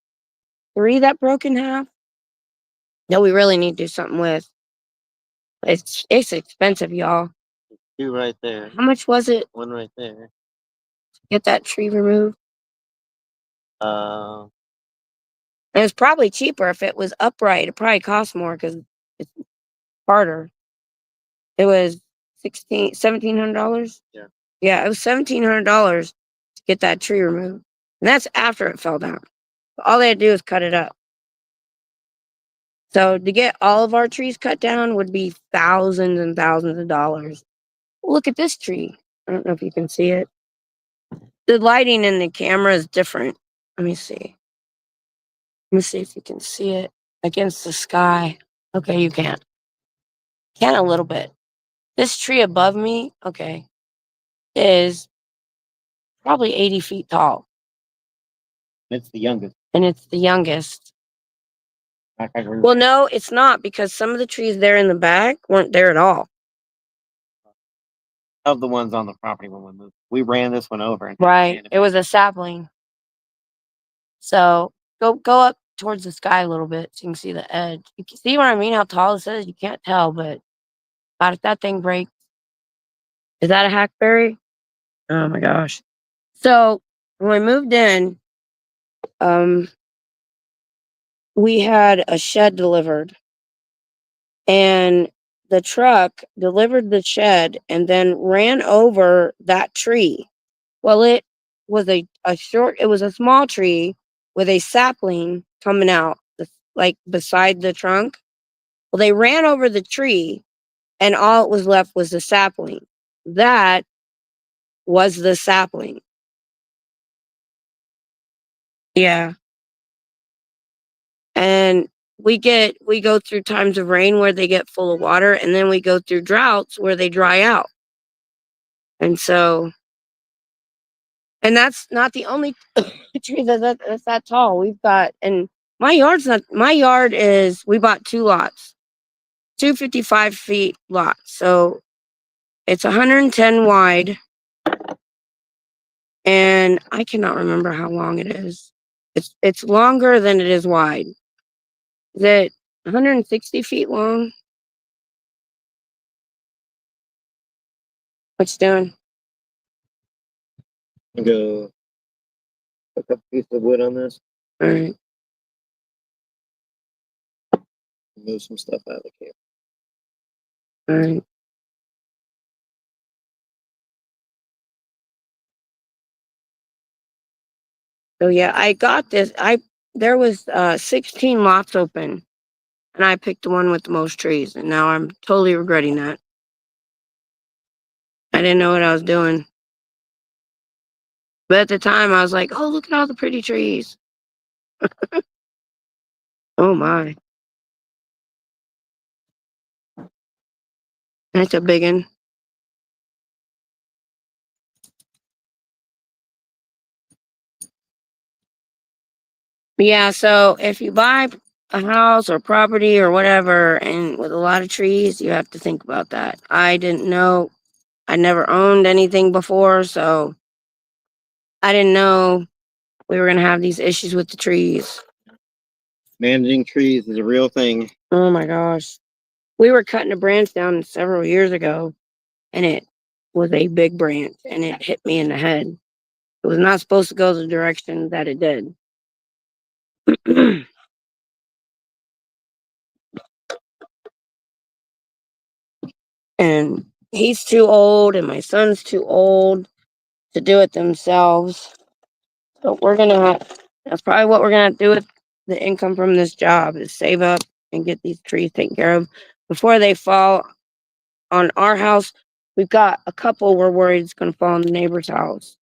3 that broke in half that we really need to do something with. It's expensive, y'all. 2 right there. How much was it? 1 right there. To get that tree removed? Uh, And it's probably cheaper if it was upright. It probably costs more because it's harder. It was $1,700. Yeah. Yeah, it was $1,700 to get that tree removed, and that's after it fell down. All they had to do is cut it up. So to get all of our trees cut down would be thousands and thousands of dollars. Look at this tree. I don't know if you can see it. The lighting in the camera is different. Let me see. Let me see if you can see it against the sky. Okay, you can't. Can a little bit. This tree above me, okay, is probably 80 feet tall. it's the youngest. And it's the youngest. Well, no, it's not, because some of the trees there in the back weren't there at all. Of the ones on the property when we moved. We ran this one over. Right. It was a sapling. So go up towards the sky a little bit so you can see the edge. You can see what I mean, how tall this is? You can't tell, but about if that thing breaks. Is that a hackberry? Oh my gosh. So when we moved in, we had a shed delivered, and the truck delivered the shed and then ran over that tree. Well, it was it was a small tree with a sapling coming out, like beside the trunk. Well, they ran over the tree, and all it was left was the sapling. That was the sapling. Yeah. And we go through times of rain where they get full of water, and then we go through droughts where they dry out. And so, and that's not the only tree that's that tall. We've got, and my yard is, we bought 2 lots, 2 55-feet lots. So it's 110 wide, and I cannot remember how long it is. It's longer than it is wide. Is it 160 feet long? What you doing? Go a couple pieces of wood on this. All right. Move some stuff out of the camp. All right. So yeah, I got this. There was 16 lots open, and I picked the one with the most trees, and now I'm totally regretting that. I didn't know what I was doing. But at the time I was like, oh, look at all the pretty trees. Oh my. That's a big one. Yeah, so if you buy a house or property or whatever and with a lot of trees, you have to think about that. I didn't know. I never owned anything before, so I didn't know we were going to have these issues with the trees. Managing trees is a real thing. Oh my gosh. We were cutting a branch down several years ago, and it was a big branch, and it hit me in the head. It was not supposed to go the direction that it did. And he's too old, and my son's too old to do it themselves. So that's probably what we're gonna do with the income from this job, is save up and get these trees taken care of before they fall on our house. We've got a couple we're worried it's gonna fall on the neighbor's house.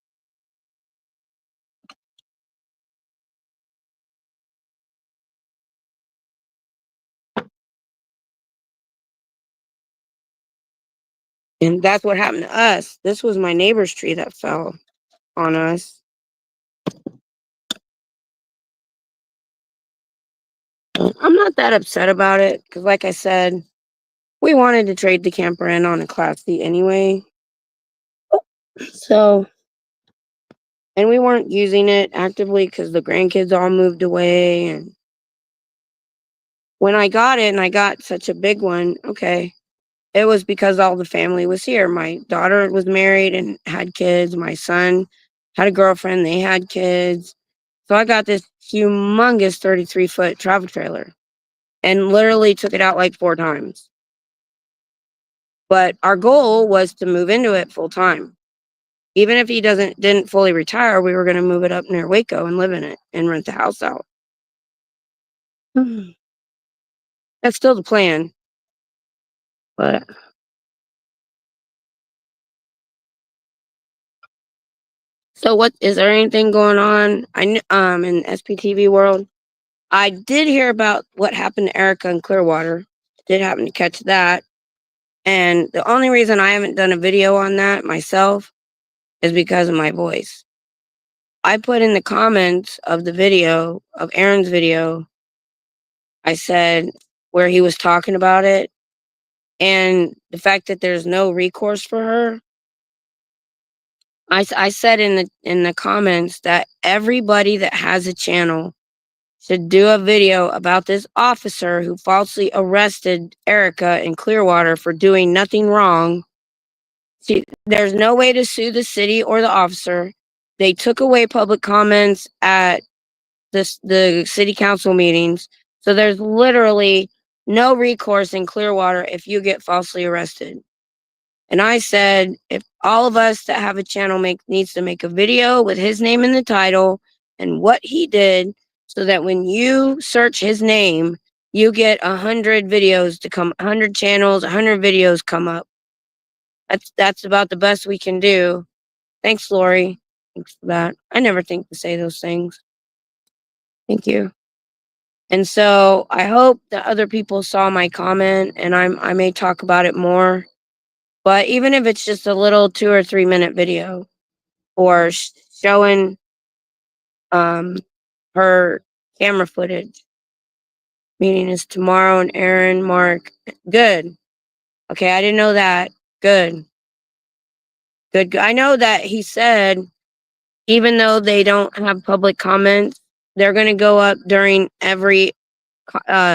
And that's what happened to us. This was my neighbor's tree that fell on us. I'm not that upset about it because, like I said, we wanted to trade the camper in on a Class C anyway. So, and we weren't using it actively because the grandkids all moved away. And when I got it and I got such a big one, okay, it was because all the family was here. My daughter was married and had kids. My son had a girlfriend, they had kids. So I got this humongous 33-foot travel trailer and literally took it out like 4 times. But our goal was to move into it full time. Even if he didn't fully retire, we were going to move it up near Waco and live in it and rent the house out. That's still the plan. But so what is there anything going on in SPTV world? I did hear about what happened to Erica in Clearwater. Did happen to catch that. And the only reason I haven't done a video on that myself is because of my voice. I put in the comments of the video, of Aaron's video, I said where he was talking about it and the fact that there's no recourse for her. I said in the comments that everybody that has a channel should do a video about this officer who falsely arrested Erica in Clearwater for doing nothing wrong. See, there's no way to sue the city or the officer. They took away public comments at the city council meetings. So there's literally no recourse in Clearwater if you get falsely arrested. And I said, if all of us that have a channel needs to make a video with his name in the title and what he did, so that when you search his name, you get 100 videos to come, 100 channels, 100 videos come up. That's about the best we can do. Thanks, Lori. Thanks for that. I never think to say those things. Thank you. And so I hope that other people saw my comment, and I may talk about it more. But even if it's just a little 2 or 3 minute video or showing her camera footage. Meeting is tomorrow, and Aaron, Mark. Good. Okay, I didn't know that. Good. Good. I know that he said, even though they don't have public comments, they're going to go up during every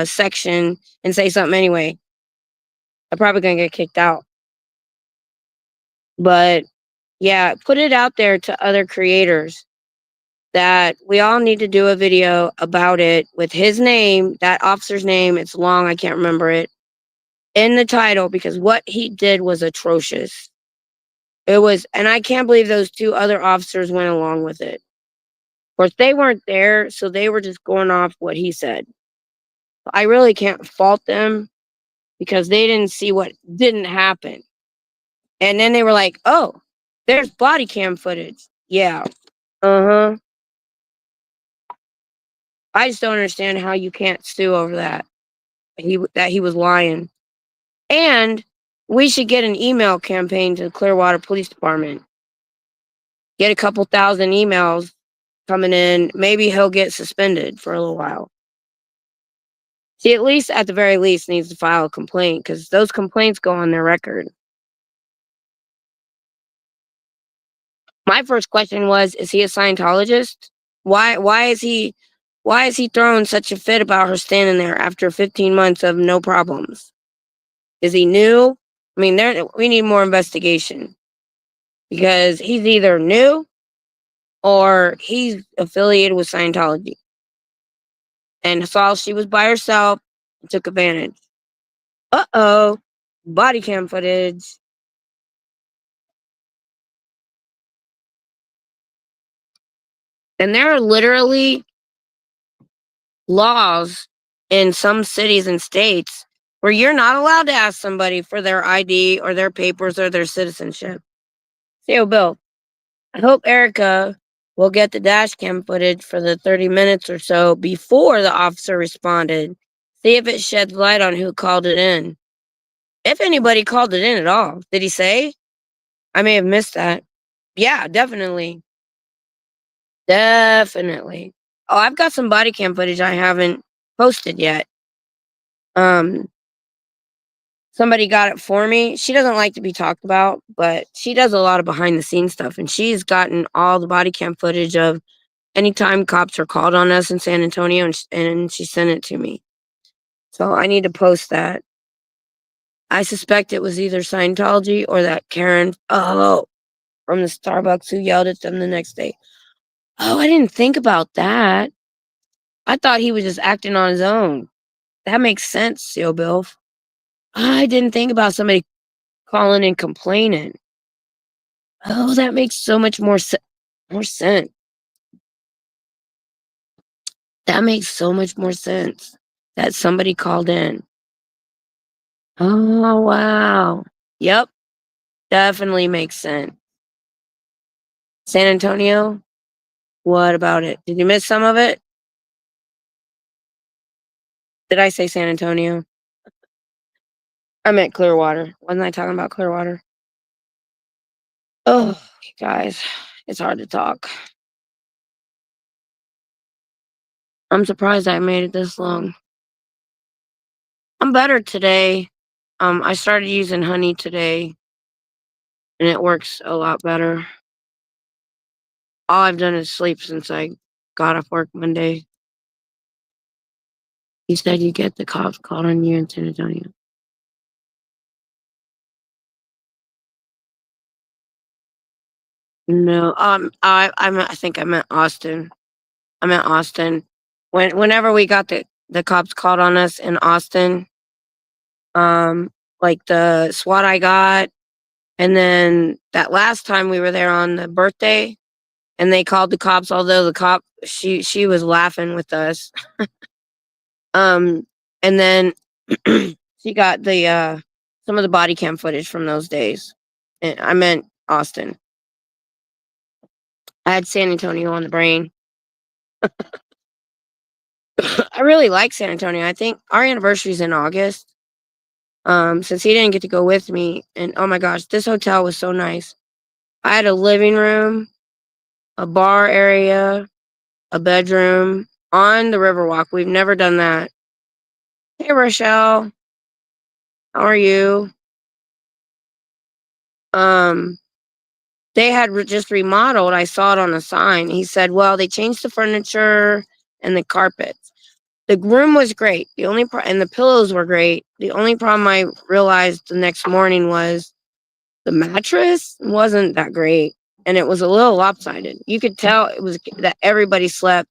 section and say something anyway. I'm probably going to get kicked out. But yeah, put it out there to other creators that we all need to do a video about it with his name, that officer's name. It's long, I can't remember it, in the title, because what he did was atrocious. It was, and I can't believe those 2 other officers went along with it. Of course, they weren't there, so they were just going off what he said. I really can't fault them because they didn't see what didn't happen. And then they were like, "Oh, there's body cam footage." Yeah. Uh-huh. I just don't understand how you can't sue over that. He was lying. And we should get an email campaign to the Clearwater Police Department. Get a couple thousand emails coming in. Maybe he'll get suspended for a little while. He at least, at the very least, needs to file a complaint because those complaints go on their record. My first question was, is he a Scientologist? Why is he throwing such a fit about her standing there after 15 months of no problems? Is he new? I mean, we need more investigation because he's either new or he's affiliated with Scientology and saw she was by herself and took advantage. Uh-oh. Body cam footage. And there are literally laws in some cities and states where you're not allowed to ask somebody for their ID or their papers or their citizenship. So, Bill, I hope Erica will get the dash cam footage for the 30 minutes or so before the officer responded. See if it sheds light on who called it in. If anybody called it in at all. Did he say? I may have missed that. Yeah, definitely. Definitely. Oh, I've got some body cam footage I haven't posted yet. Somebody got it for me. She doesn't like to be talked about, but she does a lot of behind the scenes stuff, and she's gotten all the body cam footage of anytime cops are called on us in San Antonio, and she sent it to me. So I need to post that. I suspect it was either Scientology or that Karen from the Starbucks who yelled at them the next day. Oh, I didn't think about that. I thought he was just acting on his own. That makes sense, Seal Bill. I didn't think about somebody calling and complaining. Oh, that makes so much more sense. That makes so much more sense that somebody called in. Oh, wow. Yep, definitely makes sense. San Antonio? What about it? Did you miss some of it? Did I say San Antonio? I meant Clearwater. Wasn't I talking about Clearwater? Oh, guys, it's hard to talk. I'm surprised I made it this long. I'm better today. I started using honey today, and it works a lot better. All I've done is sleep since I got off work Monday. You said you get the cops called on you in San Antonio. No, I think I meant Austin. I meant Austin. Whenever we got the cops called on us in Austin, like the SWAT I got, and then that last time we were there on the birthday, and they called the cops. Although the cop she was laughing with us, and then she got the some of the body cam footage from those days. And I meant Austin. I had San Antonio on the brain. I really like San Antonio. I think our anniversary is in August. Since he didn't get to go with me, and oh my gosh, this hotel was so nice. I had a living room, a bar area, a bedroom on the Riverwalk. We've never done that. Hey, Rochelle, how are you? Um, they had just remodeled. I saw it on a sign. He said, "Well, they changed the furniture and the carpets. The room was great. And the pillows were great. The only problem I realized the next morning was the mattress wasn't that great, and it was a little lopsided. You could tell it was that everybody slept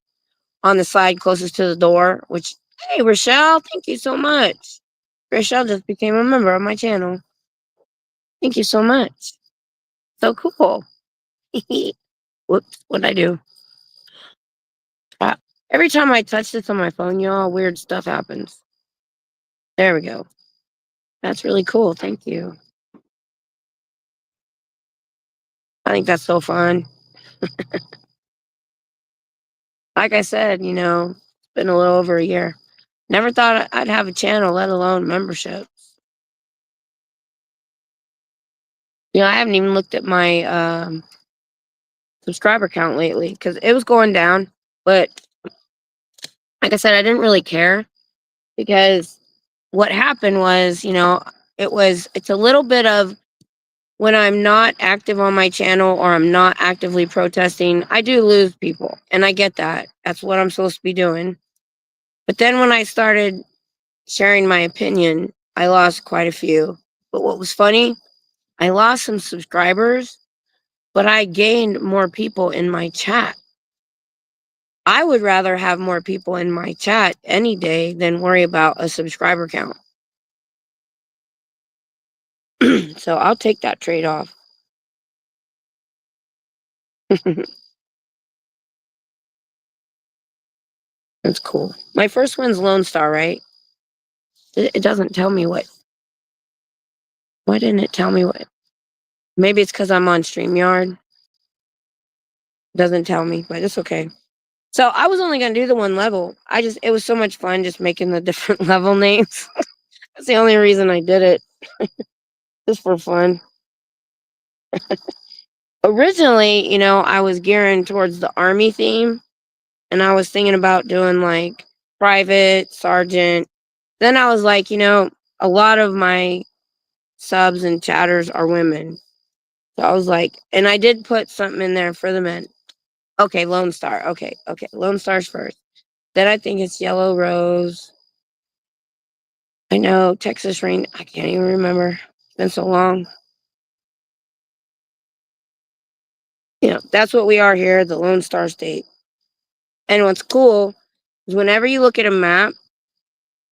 on the side closest to the door, which, hey, Rochelle, thank you so much. Rochelle just became a member of my channel. Thank you so much. So cool. Whoops, what'd I do? Every time I touch this on my phone, y'all, weird stuff happens. There we go. That's really cool. Thank you. I think that's so fun. Like I said, it's been a little over a year. Never thought I'd have a channel, let alone membership. I haven't even looked at my subscriber count lately because it was going down. But like I said, I didn't really care because what happened was, it's a little bit of when I'm not active on my channel or I'm not actively protesting, I do lose people. And I get that. That's what I'm supposed to be doing. But then when I started sharing my opinion, I lost quite a few. But what was funny, I lost some subscribers, but I gained more people in my chat. I would rather have more people in my chat any day than worry about a subscriber count. So I'll take that trade-off. That's cool. My first one's Lone Star, right? It doesn't tell me what. Why didn't it tell me what? Maybe it's because I'm on StreamYard. It doesn't tell me, but it's okay. So I was only going to do the one level. It was so much fun just making the different level names. That's the only reason I did it. Just for fun. Originally, I was gearing towards the Army theme. And I was thinking about doing like private, sergeant. Then I was like, a lot of my subs and chatters are women. So I was like, and I did put something in there for the men. Okay, Lone Star. Okay. Lone Star's first. Then I think it's Yellow Rose. I know Texas Rain. I can't even remember. It's been so long. That's what we are here, the Lone Star State. And what's cool is whenever you look at a map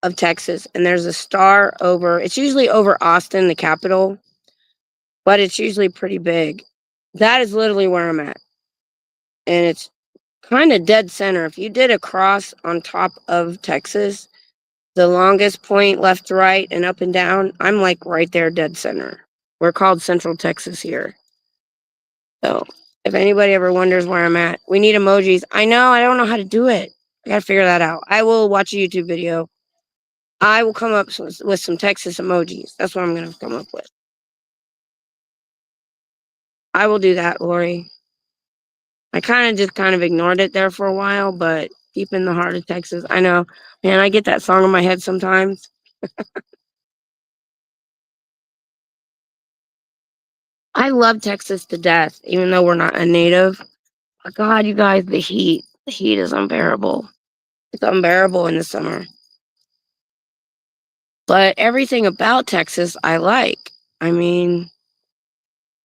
of Texas and there's a star over, it's usually over Austin, the capital, but it's usually pretty big. That is literally where I'm at. And it's kind of dead center. If you did a cross on top of Texas, the longest point left to right and up and down, I'm like right there, dead center. We're called Central Texas here. So if anybody ever wonders where I'm at, we need emojis. I know, I don't know how to do it. I gotta figure that out. I will watch a YouTube video. I will come up with some Texas emojis. That's what I'm gonna come up with. I will do that, Lori. I kind of ignored it there for a while, but deep in the heart of Texas, I know, man, I get that song in my head sometimes. I love Texas to death, even though we're not a native. But God, you guys, the heat is unbearable. It's unbearable in the summer. But everything about Texas, I like. I mean,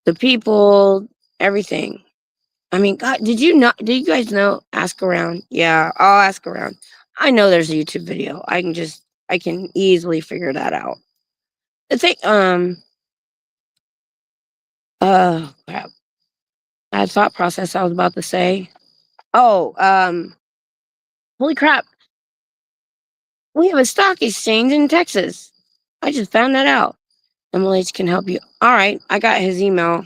the people, everything. I mean, God, did you guys know? Ask around. Yeah, I'll ask around. I know there's a YouTube video. I can easily figure that out. It's crap. I had thought process I was about to say. Oh, holy crap. We have a stock exchange in Texas. I just found that out. MLH can help you. All right, I got his email.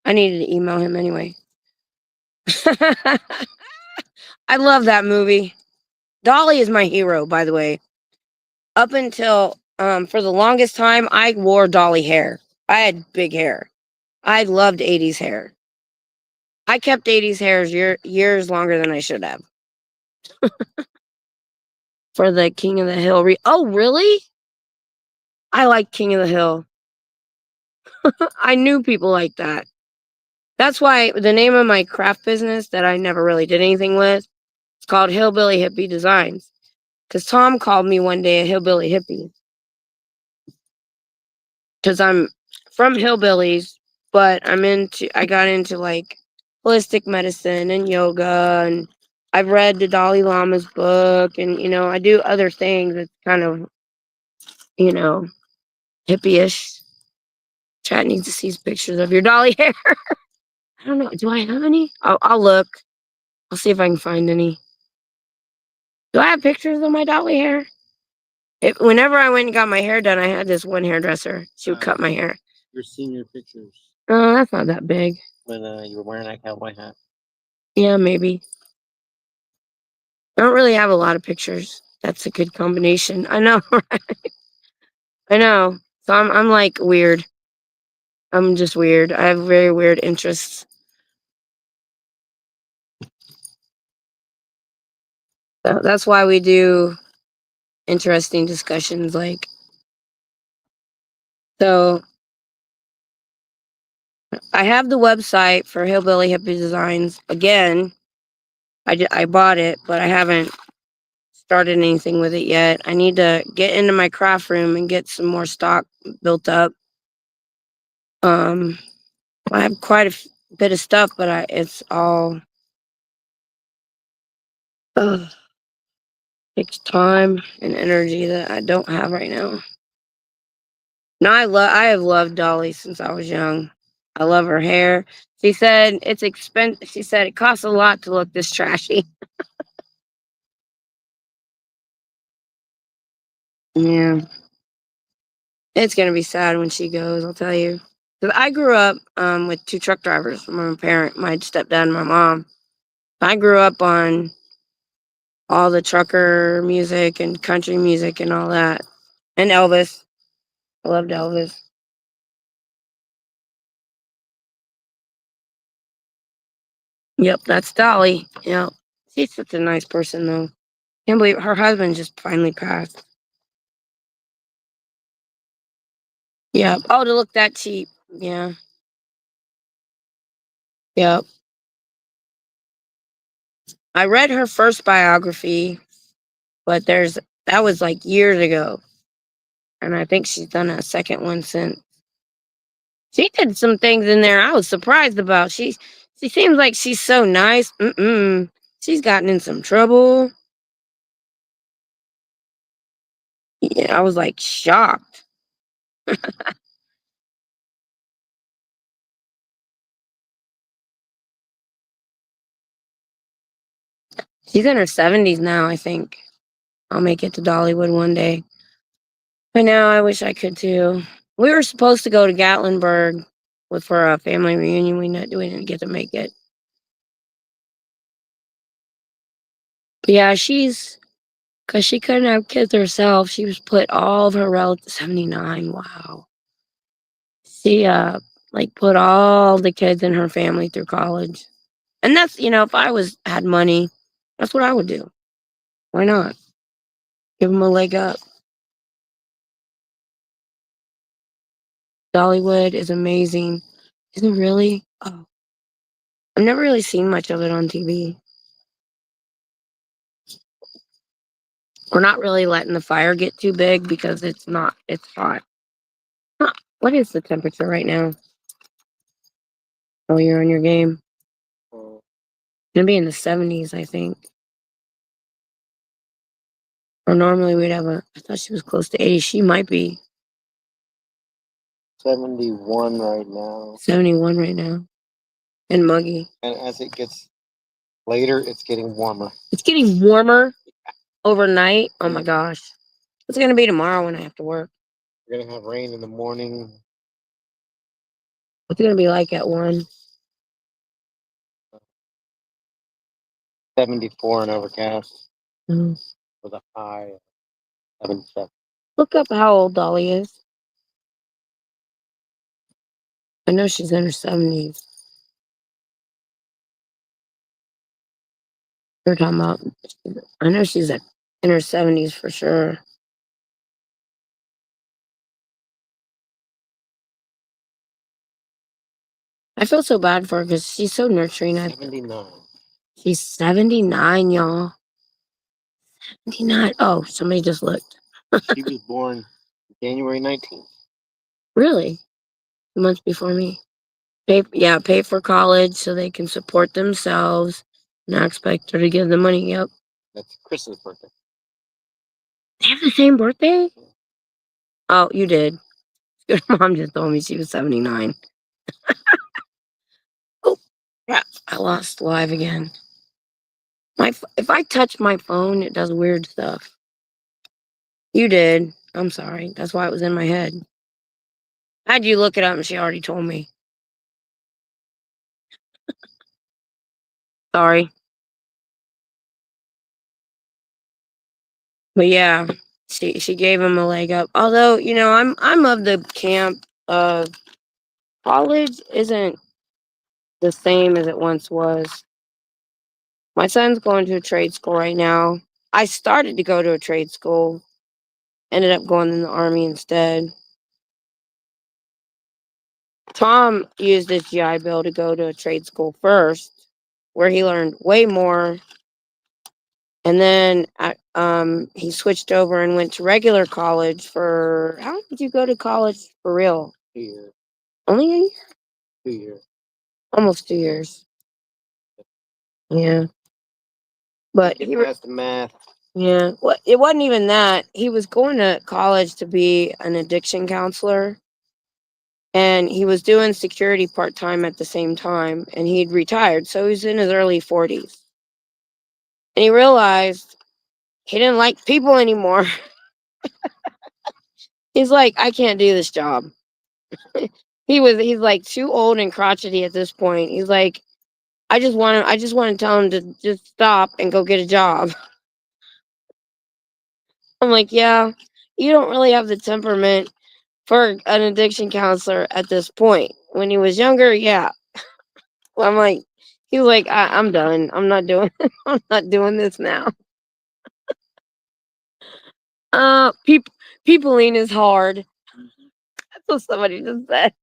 I needed to email him anyway. I love that movie. Dolly is my hero, by the way. Up until for the longest time, I wore Dolly hair. I had big hair. I loved 80s hair. I kept 80s hair years longer than I should have. For the King of the Hill. Oh, really? I like King of the Hill. I knew people like that. That's why the name of my craft business that I never really did anything with, it's called Hillbilly Hippie Designs. Because Tom called me one day a hillbilly hippie. Because I'm from hillbillies, but I got into like holistic medicine and yoga, and I've read the Dalai Lama's book, and I do other things that's kind of, hippie-ish. Chat needs to see pictures of your Dolly hair. I don't know. Do I have any? I'll look. I'll see if I can find any. Do I have pictures of my Dolly hair? Whenever I went and got my hair done, I had this one hairdresser. She would cut my hair. Your senior pictures Oh, that's not that big. when you were wearing that cowboy hat. Yeah, maybe. I don't really have a lot of pictures. That's a good combination. I know, right? I know. So I'm like weird. I'm just weird. I have very weird interests. So that's why we do interesting discussions like so I have the website for Hillbilly Hippie Designs. Again, I bought it, but I haven't started anything with it yet. I need to get into my craft room and get some more stock built up. I have quite a bit of stuff, but it's all takes time and energy that I don't have right now. No, I have loved Dolly since I was young. I love her hair. She said it's expensive. She said it costs a lot to look this trashy. Yeah. It's gonna be sad when she goes, I'll tell you. 'Cause I grew up with two truck drivers from my stepdad and my mom. I grew up on all the trucker music and country music and all that. And Elvis. I loved Elvis. Yep, that's Dolly. Yep. She's such a nice person though. Can't believe her husband just finally passed. Yeah. Oh, to look that cheap. Yeah. Yep. I read her first biography, but that was like years ago. And I think she's done a second one since. She did some things in there I was surprised about. She seems like she's so nice. She's gotten in some trouble. Yeah, I was like shocked. She's in her 70s now, I think. I'll make it to Dollywood one day. But now I wish I could too. We were supposed to go to Gatlinburg for a family reunion. We didn't get to make it. But yeah, because she couldn't have kids herself, she was put all of her relatives, 79, wow. She, like put all the kids in her family through college. And that's, if I had money, that's what I would do. Why not? Give them a leg up. Dollywood is amazing. Isn't it really? Oh, I've never really seen much of it on TV. We're not really letting the fire get too big because it's hot. Huh. What is the temperature right now? Oh, you're on your game. Oh, It's gonna be in the 70s, I think. Or normally I thought she was close to 80. She might be 71 right now. 71 right now. And muggy. And as it gets later, it's getting warmer. It's getting warmer overnight. Oh my gosh. What's it gonna be tomorrow when I have to work? We're gonna have rain in the morning. What's it gonna be like at 1? 74 and overcast Mm. with a high of 77. Look up how old Dolly is. I know she's in her 70s. We're talking about. I know she's in her 70s for sure. I feel so bad for her because she's so nurturing. 79. She's 79, y'all. 79. Oh, somebody just looked. She was born January 19th. Really? A month before me. Pay for college so they can support themselves. Not expect her to give them money. Yep. That's Chris's birthday. They have the same birthday? Oh, you did. Your mom just told me she was 79. Oh, crap. I lost live again. If I touch my phone, it does weird stuff. You did. I'm sorry. That's why it was in my head. I had you look it up and she already told me. Sorry. But yeah, she gave him a leg up. Although, I'm of the camp of college isn't the same as it once was. My son's going to a trade school right now. I started to go to a trade school, ended up going in the army instead. Tom used his GI Bill to go to a trade school first, where he learned way more. And then he switched over and went to regular college for. How long did you go to college for real? 2 years. Only a year? 2 years. Almost 2 years. Yeah. But he passed the math. Yeah. Well, it wasn't even that. He was going to college to be an addiction counselor. And he was doing security part-time at the same time. And he'd retired. So he was in his early 40s. And he realized he didn't like people anymore. He's like, I can't do this job. He's like too old and crotchety at this point. He's like, I just want to tell him to just stop and go get a job. I'm like, yeah, you don't really have the temperament for an addiction counselor at this point. When he was younger, yeah. Well, I'm like, he was like, I'm done. I'm not doing I'm not doing this now. Peopling is hard. That's what somebody just said.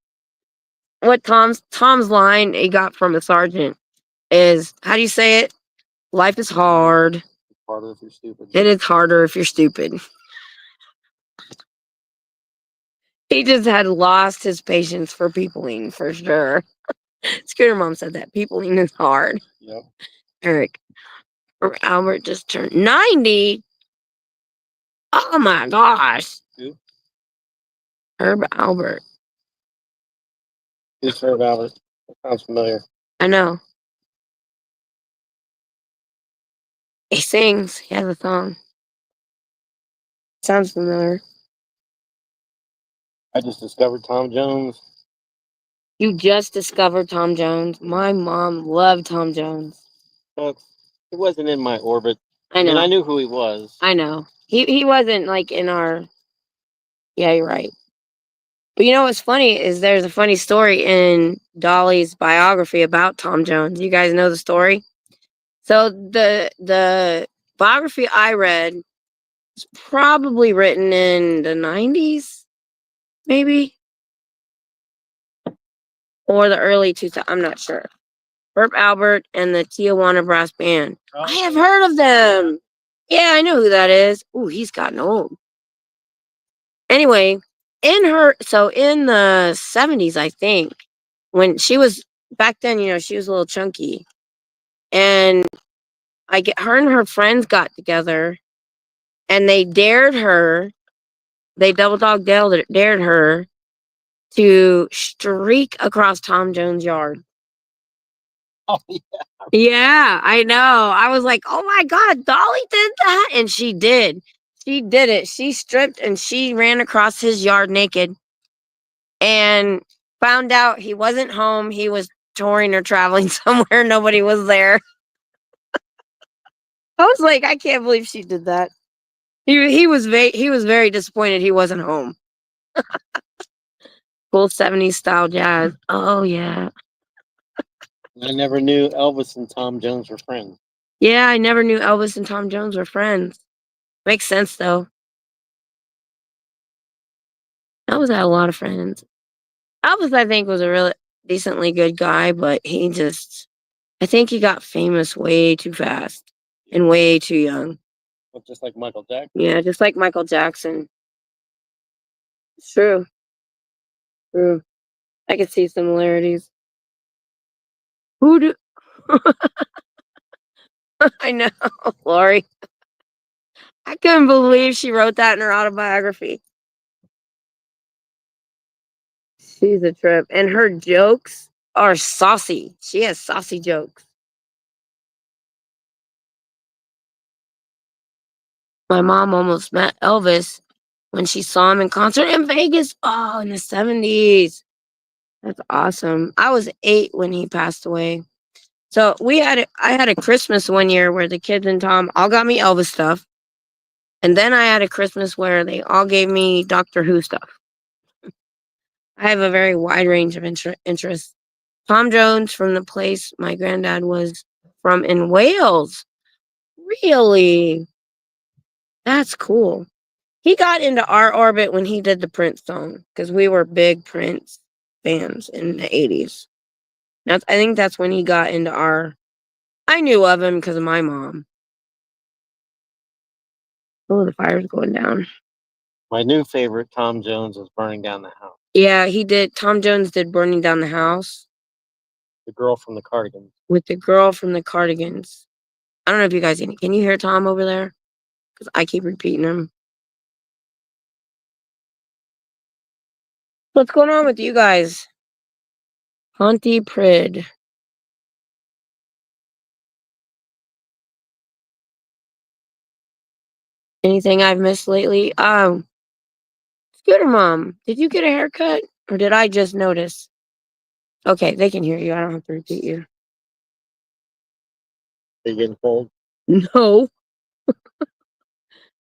What Tom's line he got from a sergeant is, how do you say it? Life is hard. It's harder if you're stupid. And it's harder if you're stupid. He just had lost his patience for peopling for sure. Scooter Mom said that peopling is hard. Yep. Eric or Albert just turned 90. Oh my gosh. Who? Herb Albert. Who's Herb Albert? That sounds familiar. I know. He sings. He has a song. Sounds familiar. I just discovered Tom Jones. You just discovered Tom Jones. My mom loved Tom Jones. But he wasn't in my orbit. I know. I knew who he was. I know. He wasn't like in our. Yeah, you're right. But you know what's funny is there's a funny story in Dolly's biography about Tom Jones. You guys know the story? So the biography I read was probably written in the 90s, maybe, or the early 2000s. I'm not sure. Herb Albert and the Tijuana Brass Band. Oh. I have heard of them. Yeah, I know who that is. Ooh, he's gotten old. Anyway, in the 70s, I think, when she was back then, she was a little chunky. And her and her friends got together and they dared her, they double dog dared her to streak across Tom Jones' yard. Oh, yeah. Yeah, I know. I was like, oh my God, Dolly did that. And she did. She did it. She stripped and she ran across his yard naked and found out he wasn't home. He was touring or traveling somewhere. Nobody was there. I was like, I can't believe she did that. He was very disappointed he wasn't home. Full 70s style jazz. Oh yeah. I never knew Elvis and Tom Jones were friends. Yeah, I never knew Elvis and Tom Jones were friends. Makes sense though. Elvis had a lot of friends. Elvis, I think, was a really decently good guy, but I think he got famous way too fast and way too young. Well, just like Michael Jackson. Yeah, just like Michael Jackson. It's true. True. I could see similarities. Who do I know, Lori? I couldn't believe she wrote that in her autobiography. She's a trip. And her jokes are saucy. She has saucy jokes. My mom almost met Elvis when she saw him in concert in Vegas. Oh, in the 70s. That's awesome. I was 8 when he passed away. So I had a Christmas one year where the kids and Tom all got me Elvis stuff. And then I had a Christmas where they all gave me Doctor Who stuff. I have a very wide range of interests. Tom Jones from the place my granddad was from in Wales. Really? That's cool. He got into our orbit when he did the Prince song because we were big Prince fans in the 80s. I think that's when he got into our. I knew of him because of my mom. Oh, the fire's going down. My new favorite, Tom Jones, is Burning Down the House. Yeah, he did. Tom Jones did Burning Down the House. The girl from the Cardigans. With the girl from the Cardigans. I don't know if you guys can you hear Tom over there? Because I keep repeating him. What's going on with you guys? Haunty Prid. Anything I've missed lately? Scooter Mom, did you get a haircut? Or did I just notice? Okay, they can hear you. I don't have to repeat you. They getting cold? No.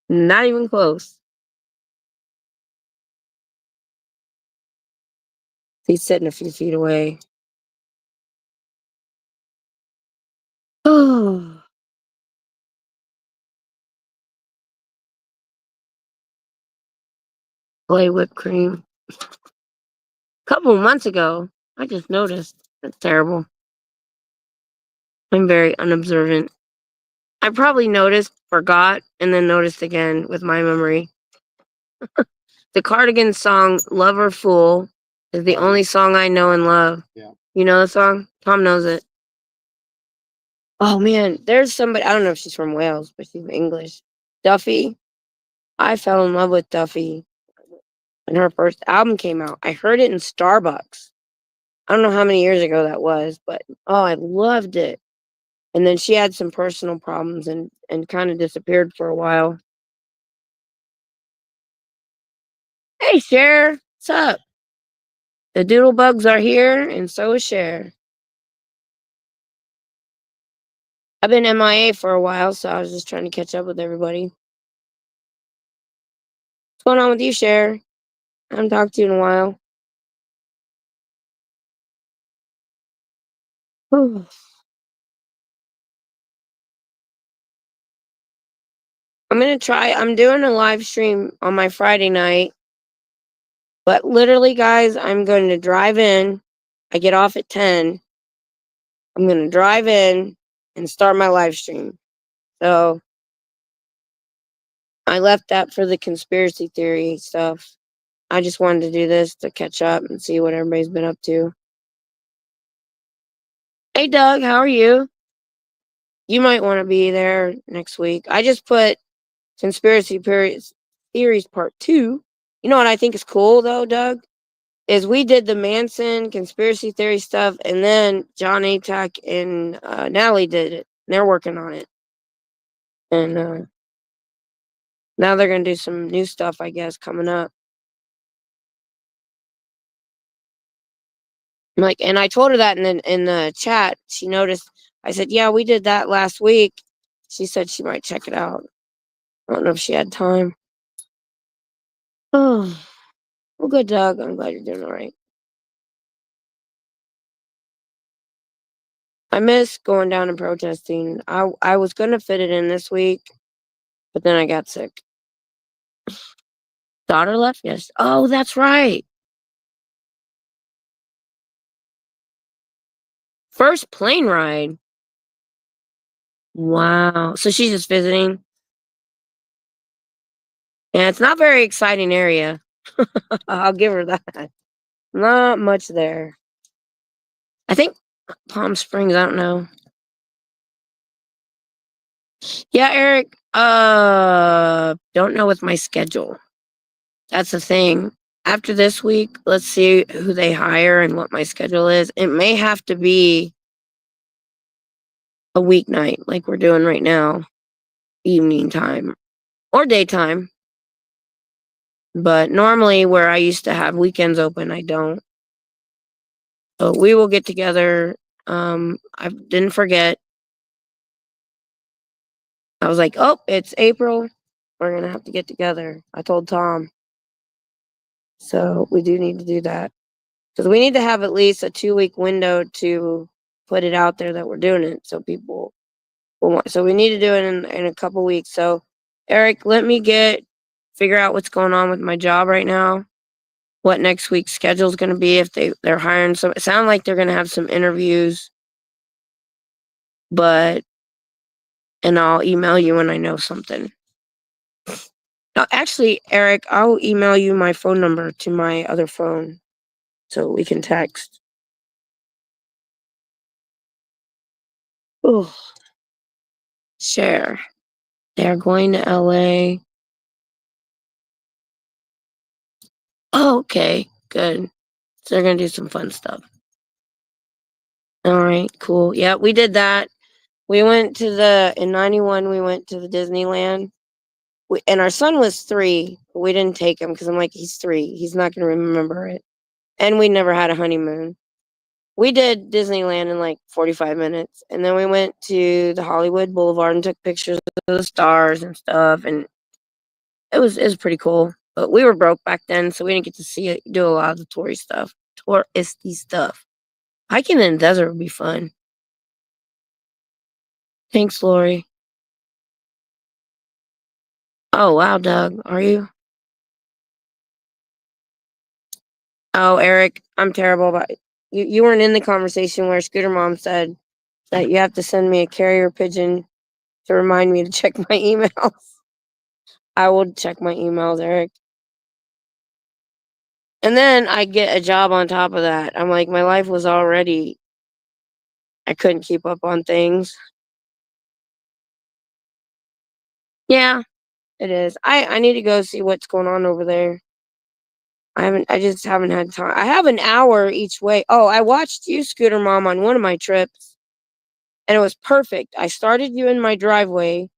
Not even close. He's sitting a few feet away. Oh. Play whipped cream. A couple of months ago, I just noticed. That's terrible. I'm very unobservant. I probably noticed, forgot, and then noticed again with my memory. The Cardigans song, Love or Fool, is the only song I know and love. Yeah. You know the song? Tom knows it. Oh man, there's somebody, I don't know if she's from Wales, but she's English. Duffy. I fell in love with Duffy when her first album came out. I heard it in Starbucks. I don't know how many years ago that was, but oh, I loved it. And then she had some personal problems and kind of disappeared for a while. Hey, Cher, what's up? The Doodlebugs are here, and so is Cher. I've been MIA for a while, so I was just trying to catch up with everybody. What's going on with you, Cher? I haven't talked to you in a while. I'm doing a live stream on my Friday night. But literally, guys, I'm going to drive in. I get off at 10. I'm going to drive in and start my live stream. So I left that for the conspiracy theory stuff. I just wanted to do this to catch up and see what everybody's been up to. Hey, Doug, how are you? You might want to be there next week. I just put conspiracy theories part 2. You know what I think is cool, though, Doug? Is we did the Manson conspiracy theory stuff, and then John Atack and Natalie did it. They're working on it. And now they're going to do some new stuff, I guess, coming up. And I told her that in the chat. She noticed. I said, yeah, we did that last week. She said she might check it out. I don't know if she had time. Oh, well, good, Doug. I'm glad you're doing all right. I miss going down and protesting. I was going to fit it in this week, but then I got sick. Daughter left? Yes. Oh, that's right. First plane ride. Wow. So she's just visiting. Yeah, it's not very exciting area. I'll give her that. Not much there. I think Palm Springs, I don't know. Yeah, Eric, don't know with my schedule. That's the thing. After this week, let's see who they hire and what my schedule is. It may have to be a weeknight like we're doing right now, evening time. or daytime. But normally where I used to have weekends open, I don't. So we will get together. I didn't forget. I was like, oh, it's April. We're going to have to get together. I told Tom. So we do need to do that. Because we need to have at least a 2-week window to put it out there that we're doing it. So people will want. So we need to do it in a couple weeks. So, Eric, let me figure out what's going on with my job right now. What next week's schedule is going to be, if they're hiring some. It sounds like they're going to have some interviews, and I'll email you when I know something. No, actually, Eric, I'll email you my phone number to my other phone so we can text. Oh, share. They're going to LA. Oh, okay, good. So they're going to do some fun stuff. All right, cool. Yeah, we did that. We went to in 91, we went to the Disneyland. And our son was 3, but we didn't take him because I'm like, he's 3. He's not going to remember it. And we never had a honeymoon. We did Disneyland in like 45 minutes. And then we went to the Hollywood Boulevard and took pictures of the stars and stuff. And it was pretty cool. But we were broke back then, so we didn't get to do a lot of the touristy stuff. Hiking in the desert would be fun. Thanks, Lori. Oh, wow, Doug. Are you? Oh, Eric, I'm terrible about it. You weren't in the conversation where Scooter Mom said that you have to send me a carrier pigeon to remind me to check my emails. I will check my emails, Eric. And then I get a job on top of that. I'm like, my life was already, I couldn't keep up on things. Yeah, it is. I need to go see what's going on over there. I just haven't had time. I have an hour each way. Oh, I watched you, Scooter Mom, on one of my trips, and it was perfect. I started you in my driveway,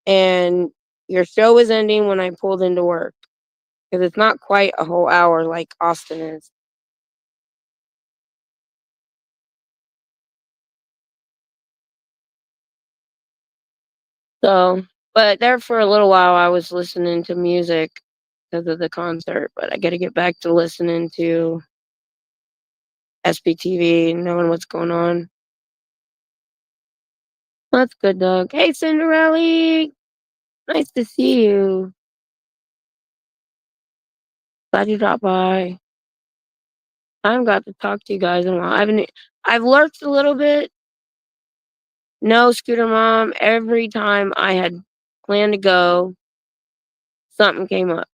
and your show was ending when I pulled into work, because it's not quite a whole hour like Austin is. So, but there for a little while, I was listening to music because of the concert, but I got to get back to listening to SBTV and knowing what's going on. That's good, Doug. Hey, Cinderella. Nice to see you. Glad you dropped by. I haven't got to talk to you guys in a while. I've lurked a little bit. No, Scooter Mom, every time I had planned to go, something came up.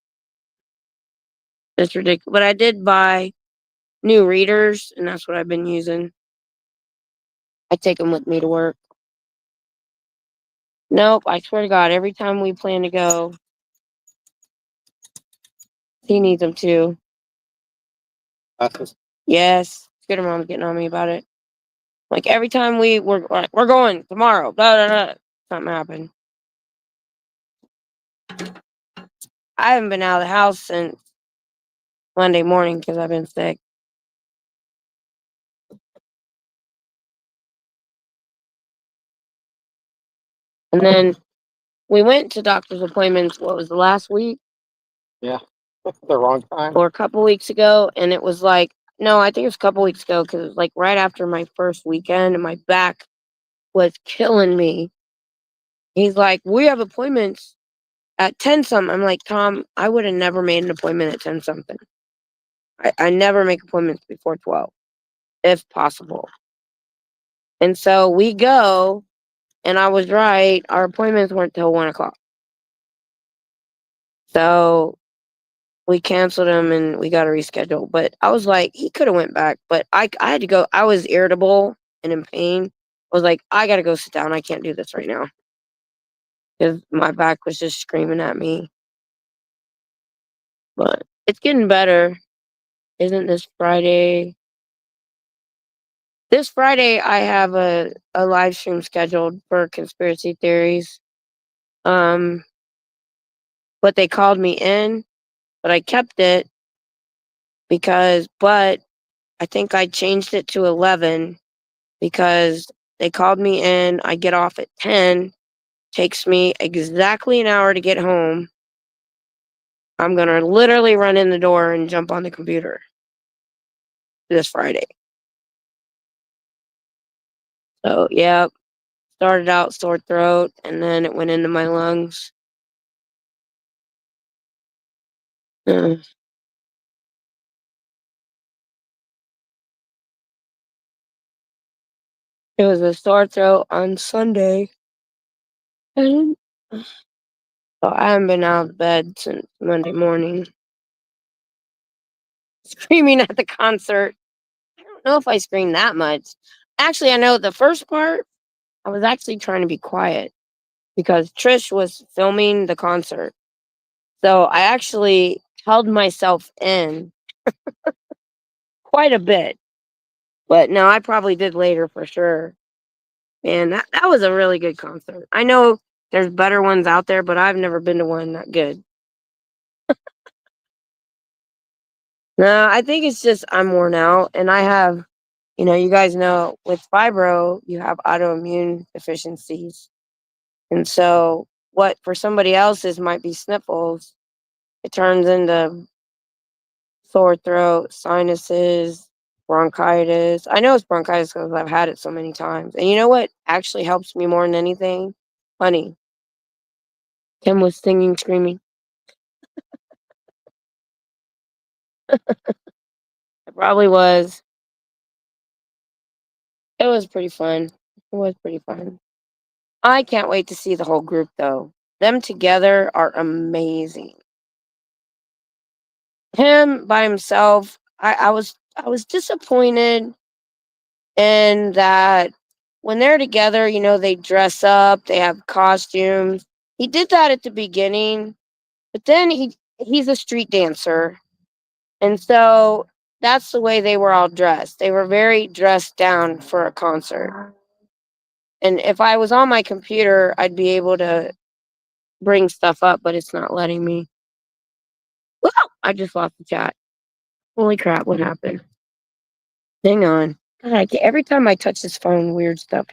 It's ridiculous. But I did buy new readers, and that's what I've been using. I take them with me to work. Nope, I swear to God, every time we plan to go, he needs them too. Yes, Scooter Mom's getting on me about it. Like every time we're going tomorrow, blah, blah, blah, something happened. I haven't been out of the house since Monday morning because I've been sick. And then we went to doctor's appointments, what was the last week? Yeah, the wrong time. Or a couple weeks ago. And it was like, no, I think it was a couple weeks ago because it was like right after my first weekend and my back was killing me. He's like, we have appointments at 10 something. I'm like, Tom, I would have never made an appointment at 10 something. I never make appointments before 12, if possible. And so we go, and I was right. Our appointments weren't till 1 o'clock. So we canceled them and we got to reschedule. But I was like, he could have went back, but I had to go. I was irritable and in pain. I was like, I got to go sit down. I can't do this right now. Because my back was just screaming at me. But it's getting better. Isn't this Friday? This Friday, I have a live stream scheduled for conspiracy theories. but they called me in, but I kept it but I think I changed it to 11 because they called me in. I get off at 10, takes me exactly an hour to get home. I'm going to literally run in the door and jump on the computer this Friday. So, yeah, started out sore throat and then it went into my lungs. It was a sore throat on Sunday. And so I haven't been out of bed since Monday morning. Screaming at the concert. I don't know if I screamed that much. Actually, I know the first part, I was actually trying to be quiet because Trish was filming the concert. So I actually held myself in quite a bit. But no, I probably did later for sure. Man, that was a really good concert. I know there's better ones out there, but I've never been to one that good. No, I think it's just I'm worn out and I have, you guys know with fibro, you have autoimmune deficiencies. And so what for somebody else's might be sniffles, it turns into sore throat, sinuses, bronchitis. I know it's bronchitis because I've had it so many times. And you know what actually helps me more than anything? Honey. Kim was singing, screaming. It probably was. It was pretty fun. It was pretty fun. I can't wait to see the whole group though. Them together are amazing. Him by himself, I was disappointed in that when they're together, they dress up, they have costumes. He did that at the beginning, but then he's a street dancer. And so that's the way they were all dressed. They were very dressed down for a concert. And if I was on my computer, I'd be able to bring stuff up, but it's not letting me. Whoa! I just lost the chat. Holy crap, what happened? Hang on. God, every time I touch this phone, weird stuff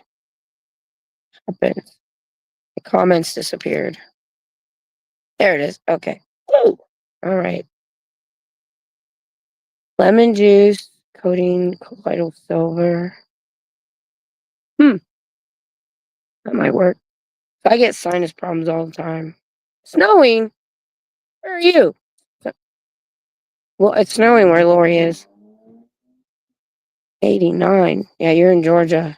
happens. The comments disappeared. There it is. Okay. Woo! All right. Lemon juice, coating, colloidal silver. That might work. I get sinus problems all the time. Snowing? Where are you? Well, it's snowing where Lori is. 89. Yeah, you're in Georgia.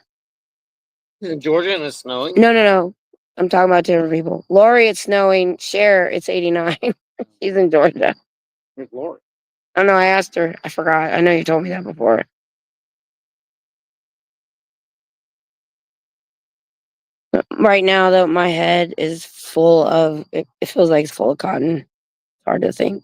In Georgia and it's snowing? No. I'm talking about different people. Lori, it's snowing. Cher, it's 89. She's in Georgia. Where's Lori? Oh, no, I asked her. I forgot. I know you told me that before. Right now, though, my head is full of, it feels like it's full of cotton. It's hard to think.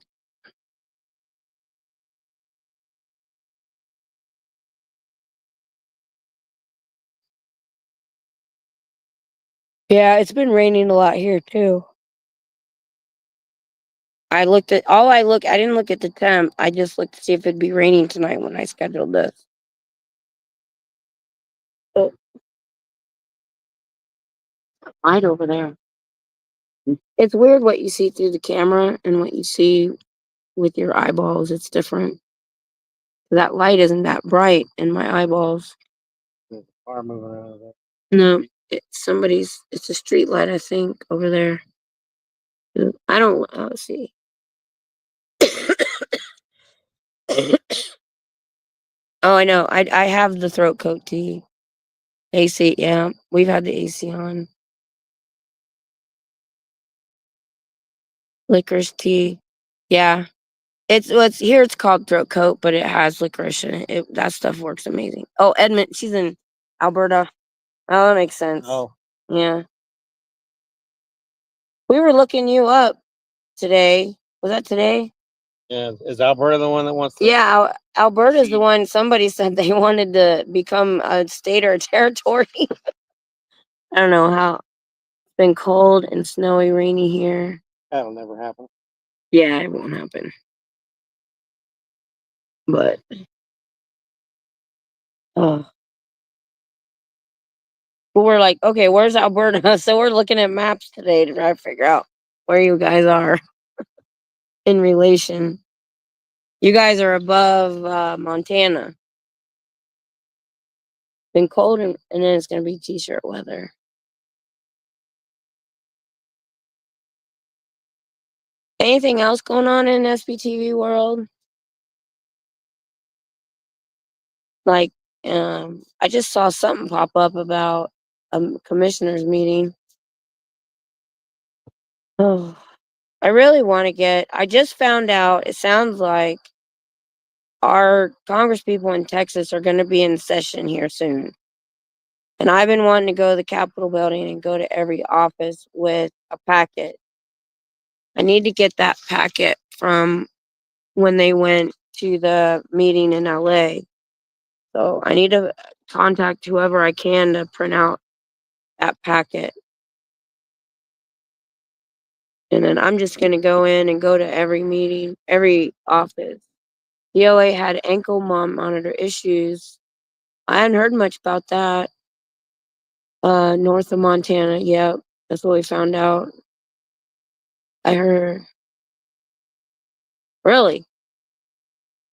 Yeah, it's been raining a lot here, too. I didn't look at the temp. I just looked to see if it'd be raining tonight when I scheduled this. Oh, light over there. It's weird what you see through the camera and what you see with your eyeballs. It's different. That light isn't that bright in my eyeballs. There's a car moving around there. No, it's a street light, I think, over there. I don't, let's see. Oh, I know. I have the throat coat tea. AC, yeah. We've had the AC on. Licorice tea. Yeah. It's here it's called throat coat, but it has licorice in it. That stuff works amazing. Oh, Edmund, she's in Alberta. Oh, that makes sense. Oh. Yeah. We were looking you up today. Was that today? Yeah. Is Alberta the one that wants to? Yeah, Alberta's the one somebody said they wanted to become a state or a territory. I don't know how. It's been cold and snowy, rainy here. That'll never happen. Yeah, it won't happen. But but we're like, okay, where's Alberta? So we're looking at maps today to try to figure out where you guys are in relation. You guys are above Montana. Been cold, and then it's gonna be t-shirt weather. Anything else going on in SBTV world? Like, I just saw something pop up about a commissioners meeting. Oh, I really want to get. I just found out. It sounds like our congresspeople in Texas are going to be in session here soon. And I've been wanting to go to the Capitol building and go to every office with a packet. I need to get that packet from when they went to the meeting in LA. So I need to contact whoever I can to print out that packet. And then I'm just going to go in and go to every meeting, every office. DOA had ankle monitor issues. I hadn't heard much about that. North of Montana, yep. That's what we found out. I heard. Really?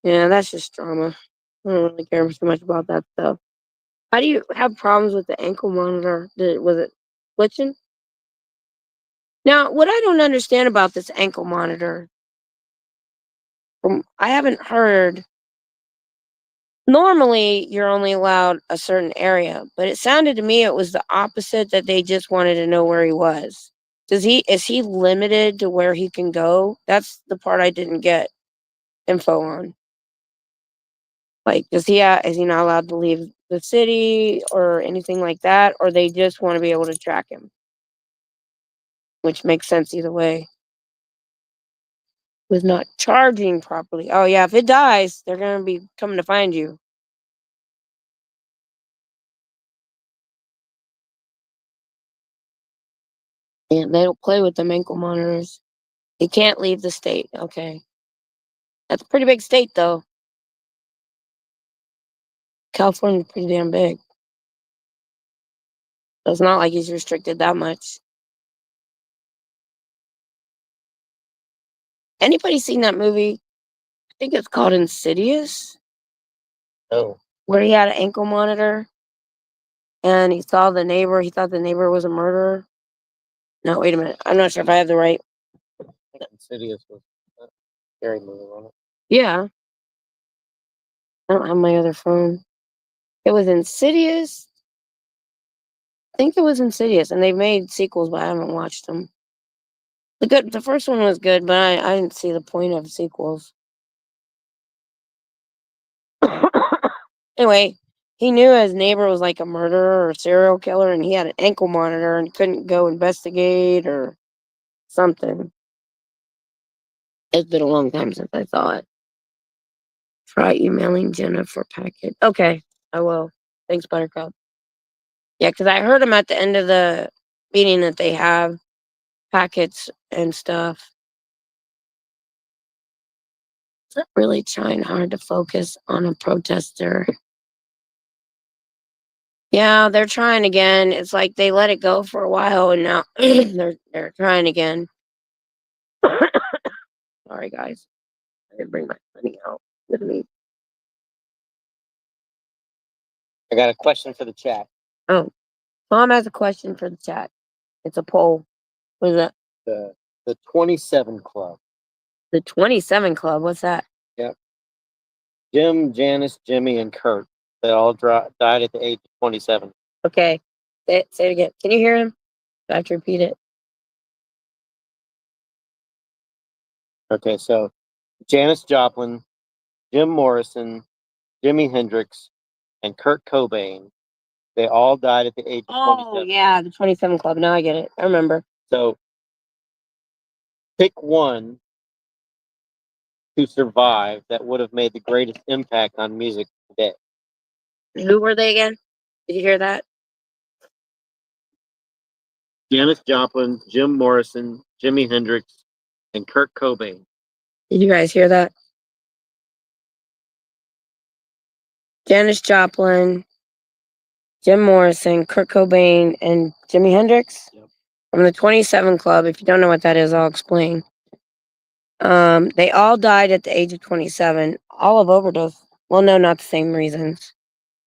Yeah, that's just drama. I don't really care so much about that stuff. How do you have problems with the ankle monitor? Was it glitching? Now, what I don't understand about this ankle monitor, I haven't heard. Normally, you're only allowed a certain area, but it sounded to me it was the opposite, that they just wanted to know where he was. Is he limited to where he can go? That's the part I didn't get info on. Like, is he not allowed to leave the city or anything like that, or they just want to be able to track him? Which makes sense either way. Was not charging properly. Oh yeah, if it dies, they're gonna be coming to find you. And they don't play with them ankle monitors. He can't leave the state. Okay. That's a pretty big state, though. California's pretty damn big. So it's not like he's restricted that much. Anybody seen that movie? I think it's called Insidious. Oh. Where he had an ankle monitor and he saw the neighbor. He thought the neighbor was a murderer. No, wait a minute. I'm not sure if I have the right. Insidious was a scary movie, wasn't it? Yeah. I don't have my other phone. It was Insidious. I think it was Insidious, and they've made sequels, but I haven't watched them. The first one was good, but I didn't see the point of sequels. Anyway, he knew his neighbor was like a murderer or serial killer, and he had an ankle monitor and couldn't go investigate or something. It's been a long time since I saw it. Try emailing Jenna for packet. Okay, I will. Thanks, Buttercup. Yeah, because I heard him at the end of the meeting that they have packets and stuff. Really trying hard to focus on a protester. Yeah, they're trying again. It's like they let it go for a while, and now they're trying again. Sorry, guys. I didn't bring my money out with me. I got a question for the chat. Oh, Mom has a question for the chat. It's a poll. What is that? The 27 Club. The 27 Club. What's that? Yep. Jim, Janice, Jimmy, and Kurt. They all died at the age of 27. Okay. Say it again. Can you hear him? Do I have to repeat it? Okay, so Janis Joplin, Jim Morrison, Jimi Hendrix, and Kurt Cobain. They all died at the age of 27. Oh, yeah, the 27 Club. Now I get it. I remember. So pick one to survive that would have made the greatest impact on music today. Who were they again? Did you hear that? Janis Joplin, Jim Morrison, Jimi Hendrix, and Kurt Cobain. Did you guys hear that? Janis Joplin, Jim Morrison, Kurt Cobain, and Jimi Hendrix. Yep. From the 27 Club. If you don't know what that is, I'll explain. They all died at the age of 27, all of overdose. Well, no, not the same reasons.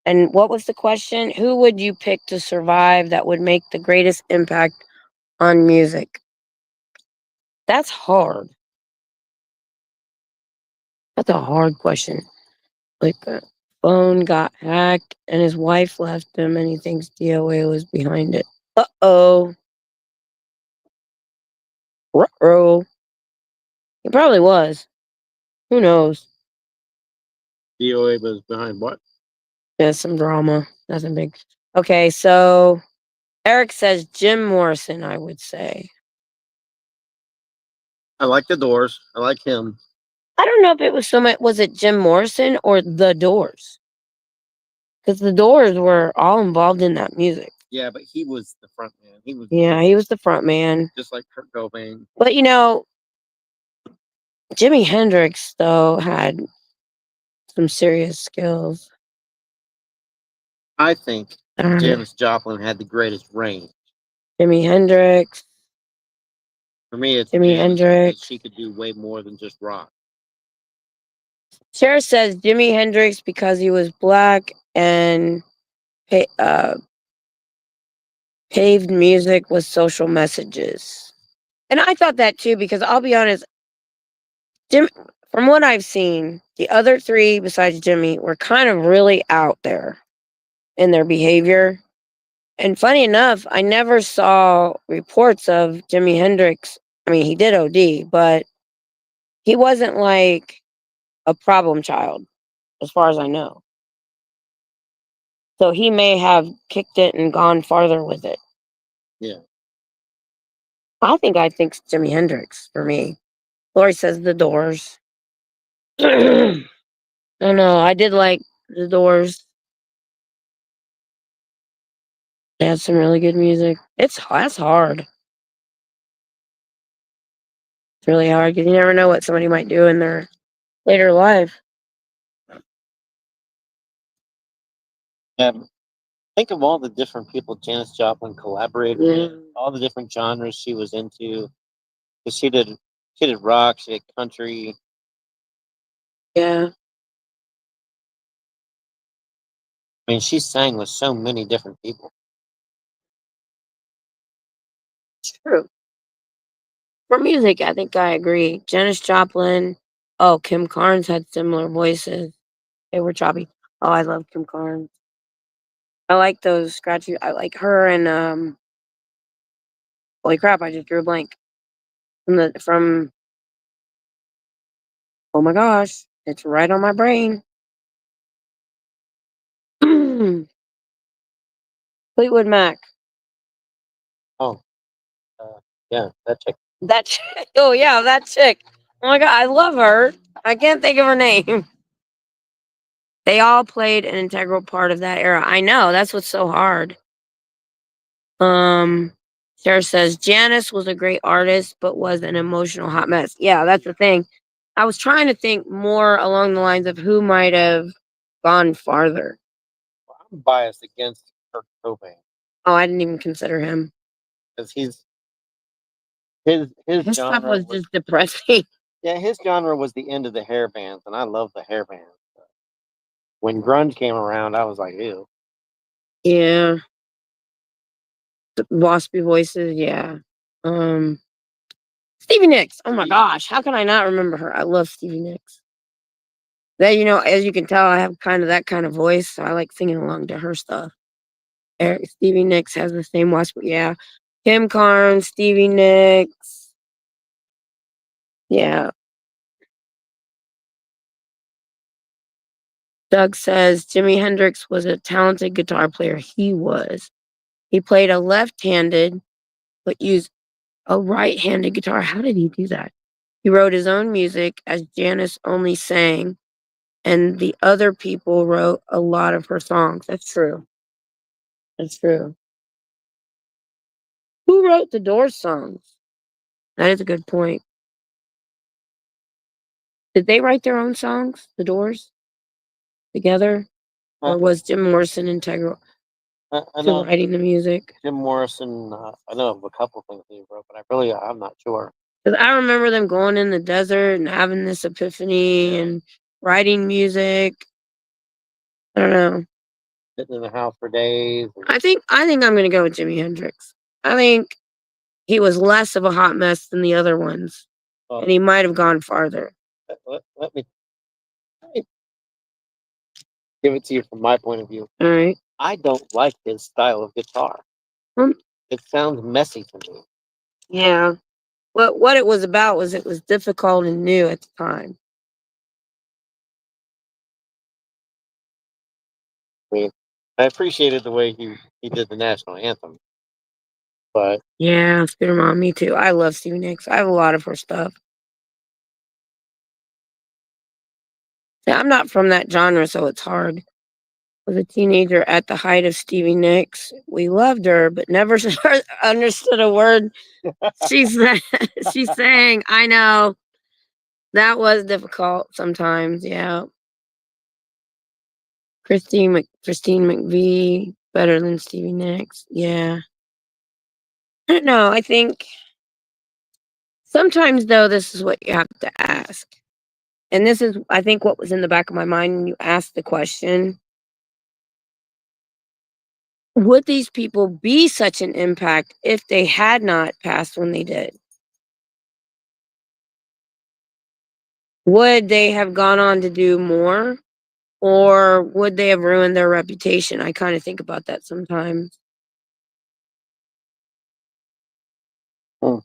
And what was the question? Who would you pick to survive that would make the greatest impact on music? That's hard. That's a hard question. Like, phone got hacked and his wife left him and he thinks DOA was behind it. Uh-oh. Ruh-roh. He probably was. Who knows? DOA was behind what? There's some drama. Nothing big. Okay, so Eric says Jim Morrison, I would say. I like the Doors. I like him. I don't know if it was so much, was it Jim Morrison or the Doors? Because the Doors were all involved in that music. Yeah, but he was the front man. He was the front man. just like Kurt Cobain. But Jimi Hendrix, though, had some serious skills. I think Janis Joplin had the greatest range. Jimi Hendrix. For me, it's Jimi Hendrix. She could do way more than just rock. Cher says Jimi Hendrix because he was black and paved music with social messages. And I thought that too, because I'll be honest, from what I've seen, the other three besides Jimmy were kind of really out there in their behavior. And funny enough, I never saw reports of Jimi Hendrix. I mean, he did OD, but he wasn't like a problem child, as far as I know. So he may have kicked it and gone farther with it. Yeah. I think it's Jimi Hendrix for me. Lori says the Doors. I don't know. I did like the Doors. They had some really good music. That's hard. It's really hard because you never know what somebody might do in their later life. Think of all the different people Janis Joplin collaborated with, Yeah. all the different genres she was into. Because she did rock, she did country. Yeah. I mean, she sang with so many different people. It's true. For music, I think I agree. Janis Joplin. Oh, Kim Carnes had similar voices. They were choppy. Oh, I love Kim Carnes. I like those scratchy. I like her and holy crap! I just drew a blank from. Oh my gosh, it's right on my brain. Fleetwood Mac. Oh, yeah, that chick. That chick. Oh yeah, that chick. Oh my god, I love her. I can't think of her name. They all played an integral part of that era. I know, that's what's so hard. Sarah says Janice was a great artist, but was an emotional hot mess. Yeah, that's the thing. I was trying to think more along the lines of who might have gone farther. Well, I'm biased against Kurt Cobain Oh, I didn't even consider him. because his stuff genre was just depressing. Yeah, his genre was the end of the hair bands, and I love the hair bands. When grunge came around, I was like, ew. Yeah. The waspy voices, yeah. Stevie Nicks. Oh my gosh, how can I not remember her? I love Stevie Nicks. That as you can tell, I have kind of that kind of voice, so I like singing along to her stuff. Stevie Nicks has the same waspy, yeah. Kim Carnes, Stevie Nicks. Yeah. Doug says Jimi Hendrix was a talented guitar player. He was. He played a left-handed, but used a right-handed guitar. How did he do that? He wrote his own music as Janis only sang, and the other people wrote a lot of her songs. That's true. That's true. Who wrote the Doors songs? That is a good point. Did they write their own songs, The Doors, together? Or was Jim Morrison integral I to know writing the music? Jim Morrison. I know of a couple things he wrote, but I'm not sure. 'Cause I remember them going in the desert and having this epiphany and writing music. I don't know. Sitting in the house for days. I think I'm gonna go with Jimi Hendrix. I think he was less of a hot mess than the other ones, and he might have gone farther. Let me give it to you from my point of view. All right. I don't like his style of guitar. It sounds messy to me. Yeah. What it was about was it was difficult and new at the time. I mean, I appreciated the way he did the national anthem, but Yeah, Scooter Mom, me too. I love Stevie Nicks. I have a lot of her stuff. See, I'm not from that genre, so it's hard. Was a teenager at the height of Stevie Nicks. We loved her, but never understood a word she said. She sang. I know that was difficult sometimes. Yeah, Christine McVie better than Stevie Nicks. Yeah, I don't know. I think sometimes though, this is what you have to ask, and this is I think what was in the back of my mind when you asked the question. Would these people be such an impact if they had not passed when they did? Would they have gone on to do more? Or would they have ruined their reputation? I kind of think about that sometimes. Hmm.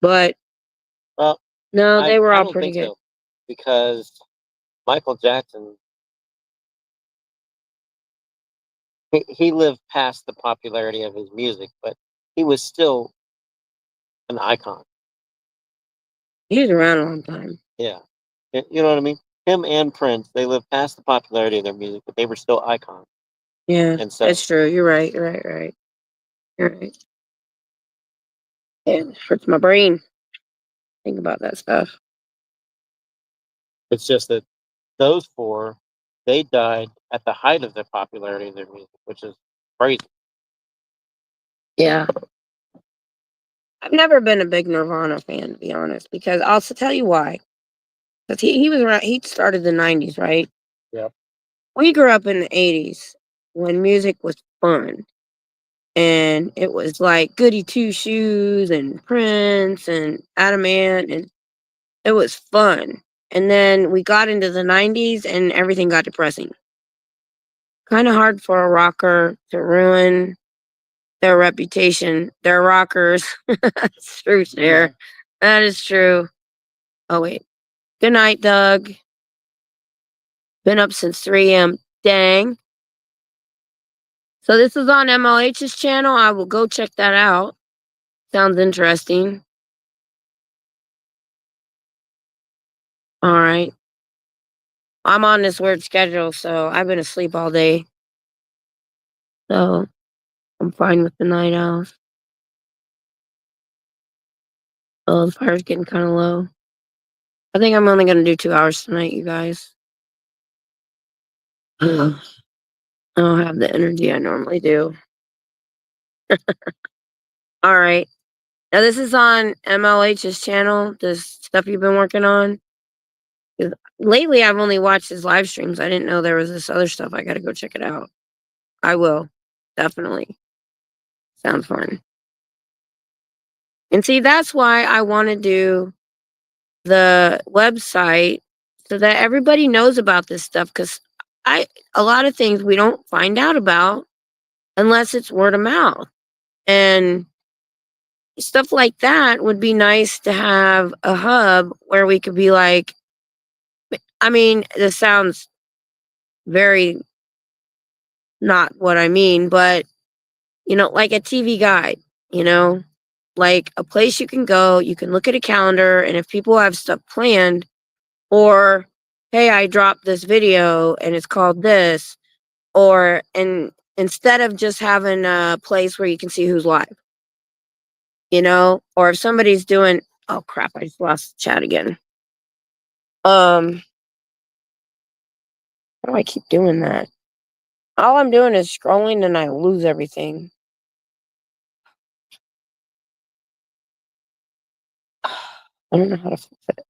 But Well, no, they were I all don't pretty think good. so, because Michael Jackson, he lived past the popularity of his music, but he was still an icon. He was around a long time. Yeah. You know what I mean? Him and Prince, they lived past the popularity of their music, but they were still icons. Yeah, And so that's true. You're right. You're right. Right. You're right. It hurts my brain. Think about that stuff. it's just that those four, they died at the height of their popularity of their music, which is crazy. Yeah. I've never been a big Nirvana fan, to be honest, because I'll tell you why. Because he was around, he started the 90s, right? Yep. We grew up in the 80s when music was fun. And it was like Goody Two Shoes and Prince and Adam Ant, and it was fun. And then we got into the 90s and everything got depressing. Kind of hard for a rocker to ruin their reputation. They're rockers. That's true, Cher. Yeah. That is true. Oh, wait. Good night, Doug. Been up since 3 a.m. Dang. So this is on MLH's channel. I will go check that out. Sounds interesting. All right. I'm on this weird schedule, so I've been asleep all day. So I'm fine with the night owls. Oh, the fire's getting kind of low. I think I'm only going to do 2 hours tonight, you guys. I don't have the energy I normally do. All right. Now, this is on MLH's channel, this stuff you've been working on. 'Cause lately, I've only watched his live streams. I didn't know there was this other stuff. I got to go check it out. I will. Definitely. Sounds fun. And see, that's why I want to do the website so that everybody knows about this stuff, because a lot of things we don't find out about unless it's word of mouth, and stuff like that would be nice to have a hub where we could be like, I mean, this sounds very not what I mean, but like a TV guide, like a place you can go, you can look at a calendar, and if people have stuff planned, or hey, I dropped this video and it's called this, and instead of just having a place where you can see who's live, or if somebody's doing Oh crap! I just lost the chat again. How do I keep doing that? All I'm doing is scrolling and I lose everything. I don't know how to fix it.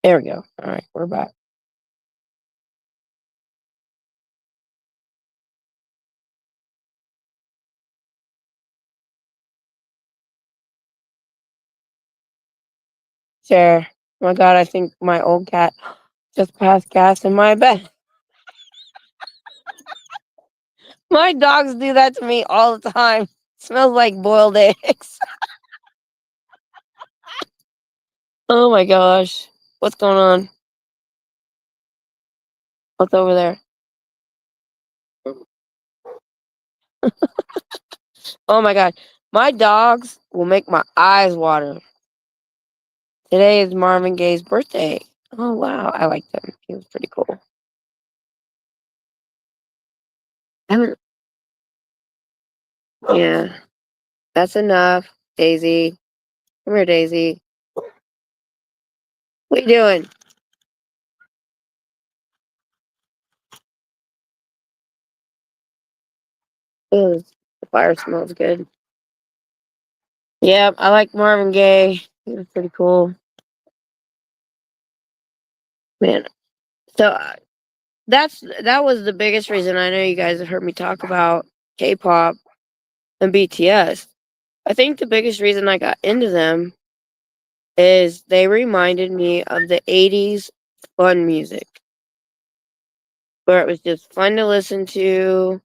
There we go. All right, we're back. Share. Oh my God, I think my old cat just passed gas in my bed. My dogs do that to me all the time. Smells like boiled eggs. Oh my gosh. What's going on? What's over there? Oh my God. My dogs will make my eyes water. Today is Marvin Gaye's birthday. Oh wow. I like him. He was pretty cool. I haven't, yeah. That's enough. Daisy. Come here, Daisy. What you doing? Ooh, the fire smells good. Yep, I like Marvin Gaye. He was pretty cool. Man. So that was the biggest reason. I know you guys have heard me talk about K-pop and BTS. I think the biggest reason I got into them is they reminded me of the 80s fun music, where it was just fun to listen to,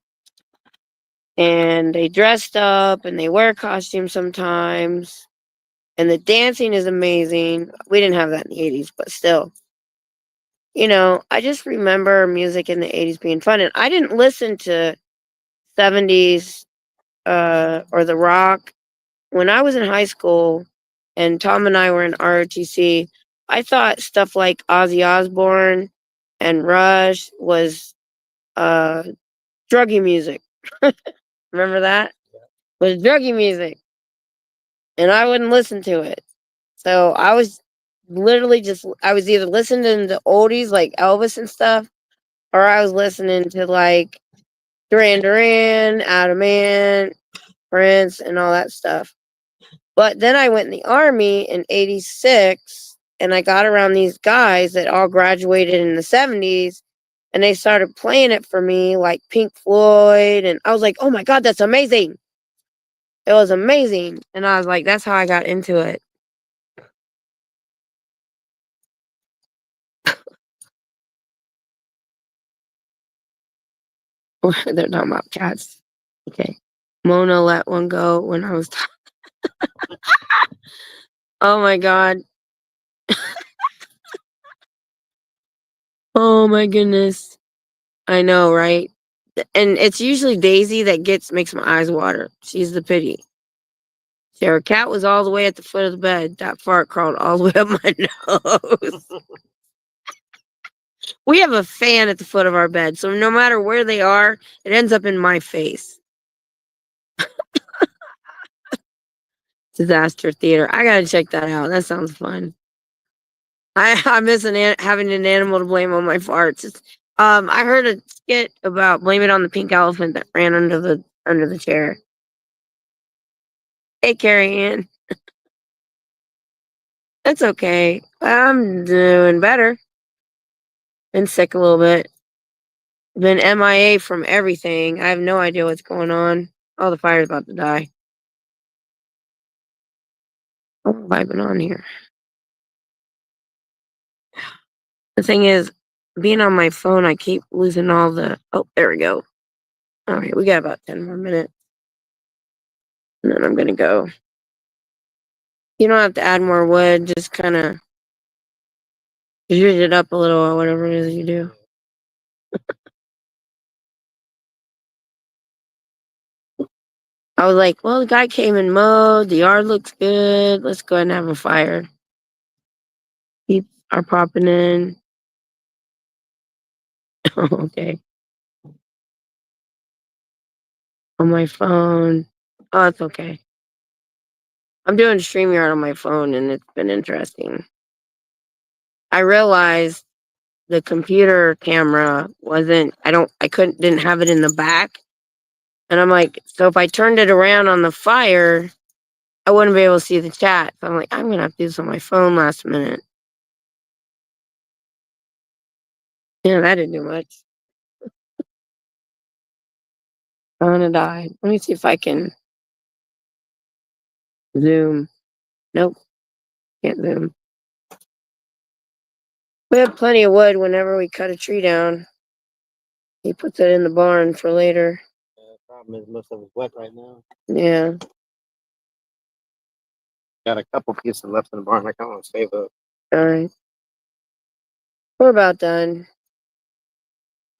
and they dressed up and they wear costumes sometimes, and the dancing is amazing. We didn't have that in the 80s, but still. I just remember music in the 80s being fun, and I didn't listen to 70s or the rock. When I was in high school and Tom and I were in ROTC, I thought stuff like Ozzy Osbourne and Rush was uh, druggy music. Remember that? Was druggy music. And I wouldn't listen to it. So I was literally I was either listening to oldies like Elvis and stuff, or I was listening to like Duran Duran, Adam Ant, Prince, and all that stuff. But then I went in the army in '86, and I got around these guys that all graduated in the '70s, and they started playing it for me, like Pink Floyd, and I was like, "Oh my God, that's amazing!" It was amazing, and I was like, "That's how I got into it." They're talking about cats. Okay, Mona let one go when I was. Oh my God. Oh my goodness. I know, right? And it's usually Daisy that makes my eyes water. She's the pity. Sarah cat was all the way at the foot of the bed. That fart crawled all the way up my nose. We have a fan at the foot of our bed, so no matter where they are, it ends up in my face. Disaster theater. I gotta check that out. That sounds fun. I miss having an animal to blame on my farts. I heard a skit about blame it on the pink elephant that ran under the chair. Hey, Carrie Ann. It's okay. I'm doing better. Been sick a little bit. Been MIA from everything. I have no idea what's going on. Oh, the fire's about to die. What have I been on here? The thing is, being on my phone, I keep losing all the. Oh, there we go. All right, we got about 10 more minutes. And then I'm going to go. You don't have to add more wood. Just kind of zhuzh it up a little or whatever it is you do. I was like, well, the guy came and mowed. The yard looks good. Let's go ahead and have a fire. People are popping in. Okay. On my phone. Oh, it's okay. I'm doing StreamYard on my phone, and it's been interesting. I realized the computer camera didn't have it in the back. And I'm like, so if I turned it around on the fire, I wouldn't be able to see the chat. So I'm like, I'm going to have to do this on my phone last minute. Yeah, that didn't do much. I'm going to die. Let me see if I can zoom. Nope, can't zoom. We have plenty of wood whenever we cut a tree down. He puts it in the barn for later. The problem is most of it's wet right now. Yeah. Got a couple pieces left in the barn. I kind of want to save up. All right. We're about done.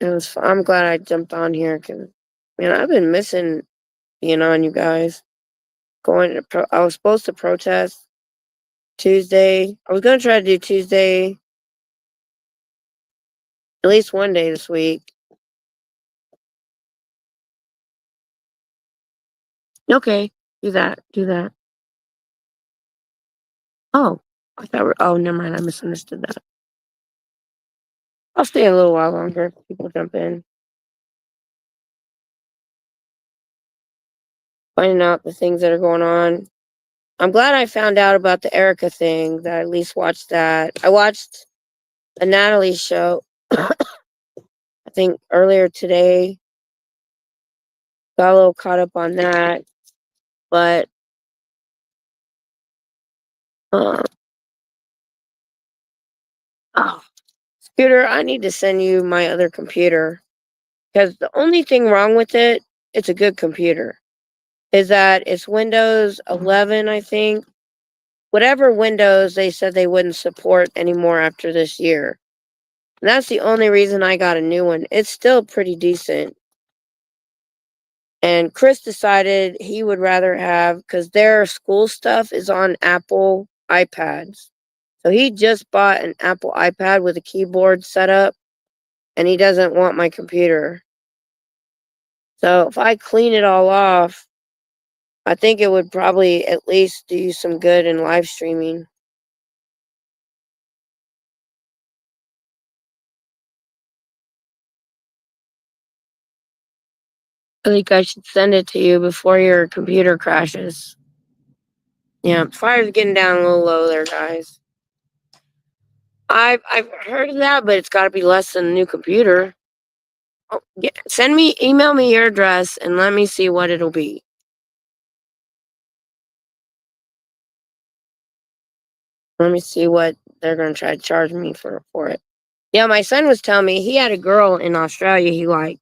It was fun. I'm glad I jumped on here because, man, I've been missing being on you guys. I was supposed to protest Tuesday. I was going to try to do Tuesday at least one day this week. Okay, do that. Do that. Oh, oh, never mind. I misunderstood that. I'll stay a little while longer if people jump in. Finding out the things that are going on. I'm glad I found out about the Erica thing, that I at least watched that. I watched a Natalie show, I think earlier today. Got a little caught up on that. But oh, Scooter, I need to send you my other computer. Because the only thing wrong with it, it's a good computer, is that it's Windows 11, I think. Whatever Windows they said they wouldn't support anymore after this year. And that's the only reason I got a new one. It's still pretty decent. And Chris decided he would rather have, because their school stuff is on Apple iPads. So he just bought an Apple iPad with a keyboard set up, and he doesn't want my computer. So if I clean it all off, I think it would probably at least do some good in live streaming. I think I should send it to you before your computer crashes. Yeah, fire's getting down a little low there, guys. I've heard of that, but it's got to be less than a new computer. Oh, yeah. Email me your address and let me see what it'll be. Let me see what they're gonna try to charge me for it. Yeah, my son was telling me he had a girl in Australia he liked.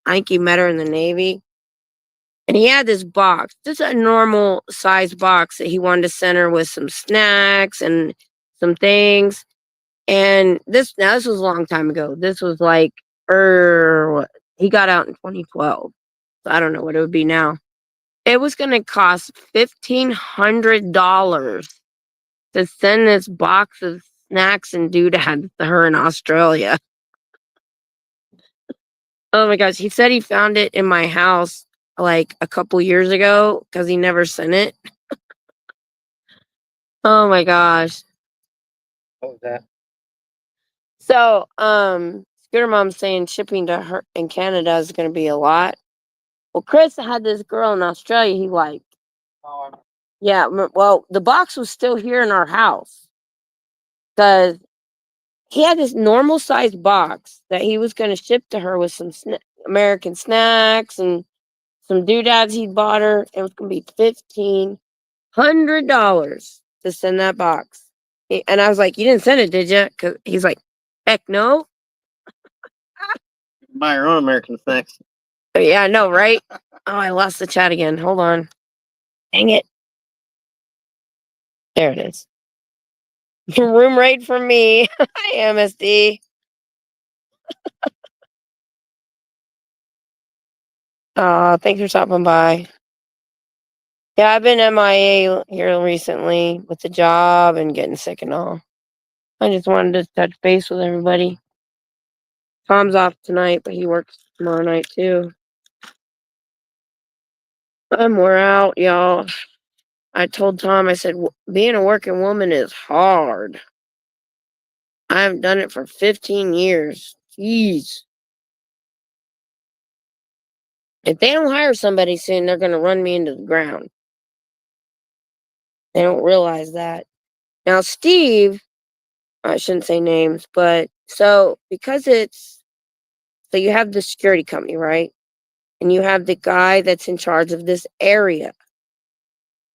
I think he met her in the Navy. And he had this box, just a normal size box that he wanted to send her with some snacks and some things. And this was a long time ago. This was like, he got out in 2012. So I don't know what it would be now. It was going to cost $1,500 to send this box of snacks and doodads to her in Australia. Oh my gosh. He said he found it in my house like a couple years ago because he never sent it. Oh my gosh. What was that? So, Scooter Mom's saying shipping to her in Canada is going to be a lot. Well, Chris had this girl in Australia he liked. Oh, Yeah, well, the box was still here in our house because he had this normal sized box that he was going to ship to her with some American snacks and some doodads he'd bought her. It was going to be $1,500 to send that box. And I was like, "You didn't send it, did you?" Because he's like, "Heck no." buy your own American snacks. Yeah, I know, right? Oh, I lost the chat again. Hold on. Dang it. There it is. Room rate for me. Hi, MSD. Thanks for stopping by. Yeah, I've been MIA here recently with the job and getting sick and all. I just wanted to touch base with everybody. Tom's off tonight, but he works tomorrow night too. I'm wore out, y'all. I told Tom, I said, being a working woman is hard. I haven't done it for 15 years. Jeez. If they don't hire somebody soon, they're going to run me into the ground. They don't realize that. Now, Steve, I shouldn't say names, but so you have the security company, right? And you have the guy that's in charge of this area.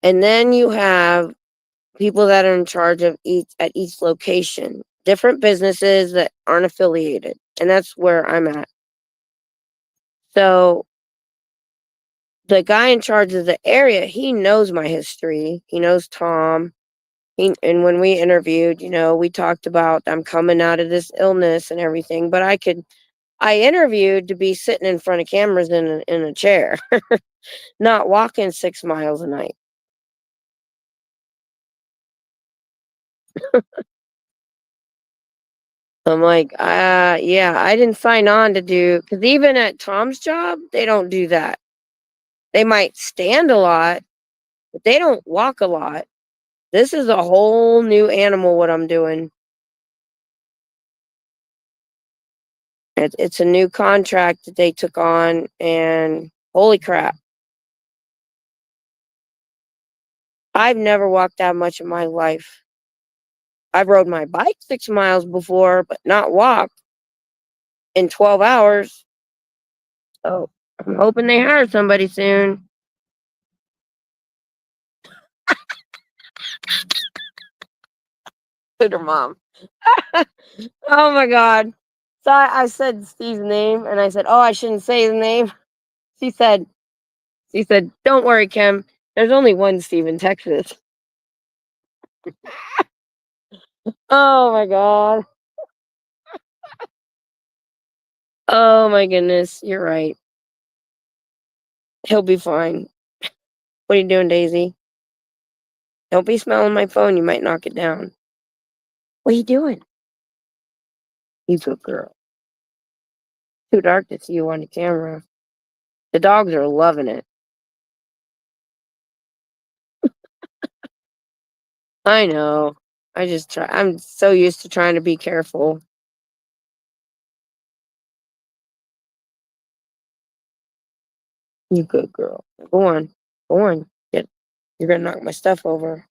And then you have people that are in charge of each location, different businesses that aren't affiliated. And that's where I'm at. So the guy in charge of the area, he knows my history. He knows Tom. And when we interviewed, we talked about I'm coming out of this illness and everything, but I interviewed to be sitting in front of cameras in a chair, not walking 6 miles a night. I'm like, yeah, I didn't sign on to do, because even at Tom's job, they don't do that. They might stand a lot, but they don't walk a lot. This is a whole new animal, what I'm doing. It's a new contract that they took on, and holy crap. I've never walked that much in my life. I've rode my bike 6 miles before, but not walked in 12 hours. So I'm hoping they hire somebody soon. To her mom. Oh my God. So I said Steve's name, and I said, oh, I shouldn't say his name. She said, don't worry, Kim. There's only one Steve in Texas. Oh my God. Oh my goodness. You're right. He'll be fine. What are you doing, Daisy? Don't be smelling my phone. You might knock it down. What are you doing? You good girl. Too dark to see you on the camera. The dogs are loving it. I know. I'm so used to trying to be careful. You good girl. Go on. Go on. You're gonna knock my stuff over.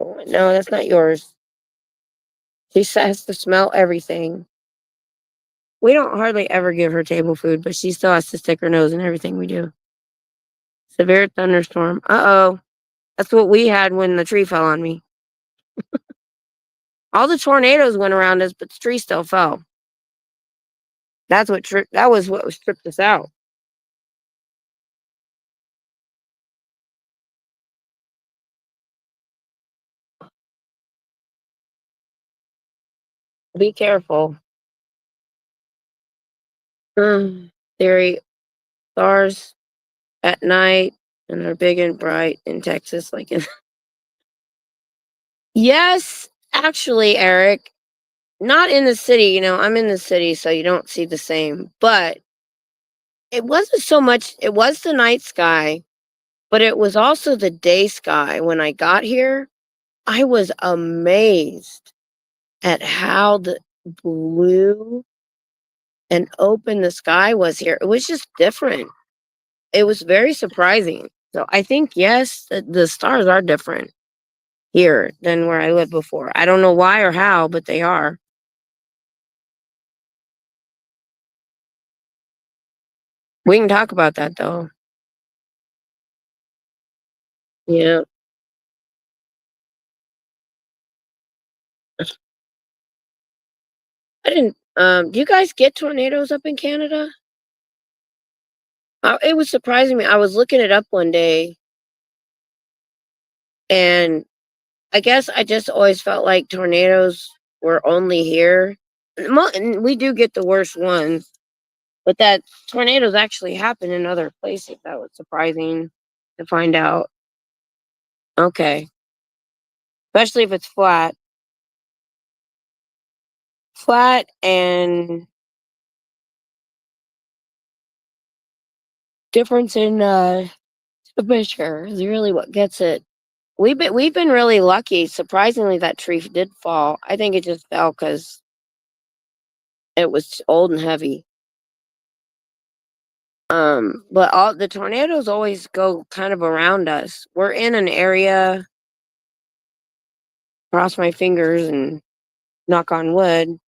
Go on. No, that's not yours. She has to smell everything. We don't hardly ever give her table food, but she still has to stick her nose in everything we do. Severe thunderstorm. Uh-oh. That's what we had when the tree fell on me. All the tornadoes went around us, but the tree still fell. That was what stripped us out. Be careful. Theory stars at night, and they're big and bright in Texas, like in. Yes, actually, Eric. Not in the city, I'm in the city, so you don't see the same. But it wasn't so much, it was the night sky, but it was also the day sky. When I got here, I was amazed at how the blue and open the sky was here. It was just different. It was very surprising. So I think, yes, the stars are different here than where I lived before. I don't know why or how, but they are. We can talk about that though. Yeah. I didn't do you guys get tornadoes up in Canada? It was surprising me. I was looking it up one day, and I guess I just always felt like tornadoes were only here. And we do get the worst ones, but that tornadoes actually happen in other places. That was surprising to find out. Okay. Especially if it's flat. Flat and difference in temperature is really what gets it. we've been really lucky. Surprisingly, that tree did fall. I think it just fell because it was old and heavy. But all the tornadoes always go kind of around us. We're in an area, cross my fingers and knock on wood.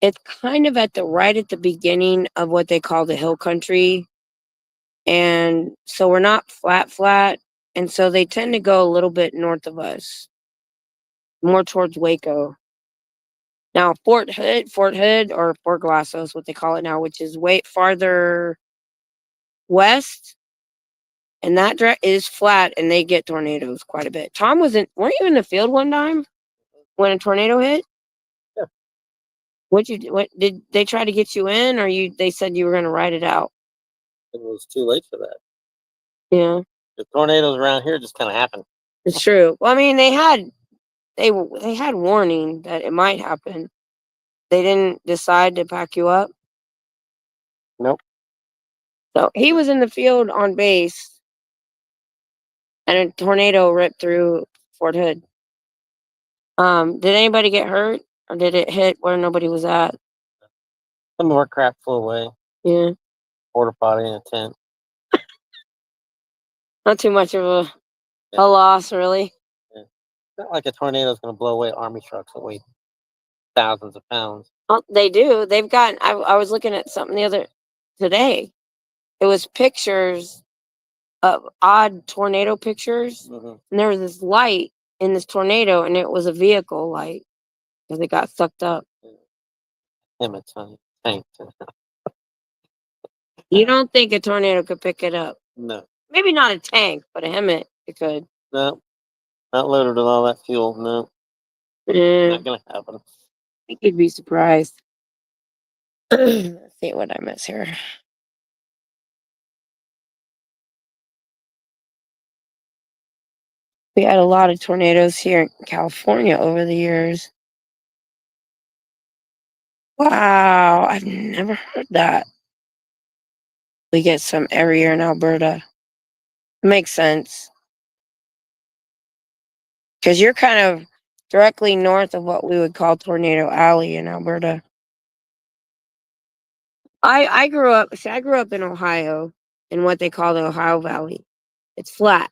It's kind of right at the beginning of what they call the hill country. And so we're not flat. And so they tend to go a little bit north of us, more towards Waco. Now, Fort Hood or Fort Glasso is what they call it now, which is way farther west. And that is flat, and they get tornadoes quite a bit. Tom weren't you in the field one time when a tornado hit? Yeah. What did they try to get you in, or they said you were going to ride it out? It was too late for that. Yeah. The tornadoes around here just kind of happened. It's true. Well, I mean, they had warning that it might happen. They didn't decide to pack you up. Nope. So he was in the field on base, and a tornado ripped through Fort Hood. Did anybody get hurt, or did it hit where nobody was at? Some of our crap flew away. Yeah. Porta potty in a tent. Not too much of a loss, really. Yeah. It's not like a tornado is going to blow away army trucks that weigh thousands of pounds. Oh, they do. They've got. I was looking at something today. It was pictures of odd tornado pictures, Mm-hmm. and there was this light in this tornado, and it was a vehicle light because it got sucked up. Him a tank. You don't think a tornado could pick it up? No. Maybe not a tank, but a Hemet, it could. No. Not loaded with all that fuel. No. Not going to happen. I think you'd be surprised. Let's see what I miss here. We had a lot of tornadoes here in California over the years. Wow, I've never heard that. We get some every year in Alberta. Makes sense. Because you're kind of directly north of what we would call Tornado Alley in Alberta. I grew up in Ohio, in what they call the Ohio Valley. It's flat.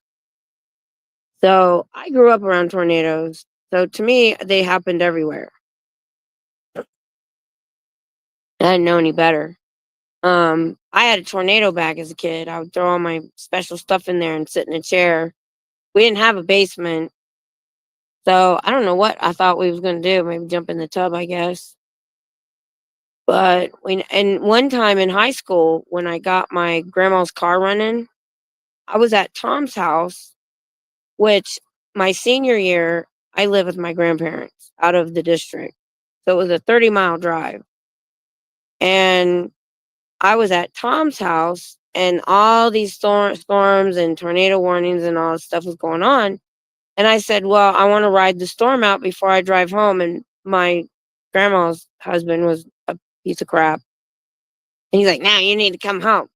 So I grew up around tornadoes. So to me, they happened everywhere. I didn't know any better. I had a tornado bag as a kid. I would throw all my special stuff in there and sit in a chair. We didn't have a basement. So I don't know what I thought we was going to do. Maybe jump in the tub, I guess. But one time in high school, when I got my grandma's car running, I was at Tom's house, which my senior year, I lived with my grandparents out of the district. So it was a 30-mile drive. And I was at Tom's house, and all these storms and tornado warnings and all this stuff was going on. And I said, well, I want to ride the storm out before I drive home. And my grandma's husband was a piece of crap. And he's like, now you need to come home.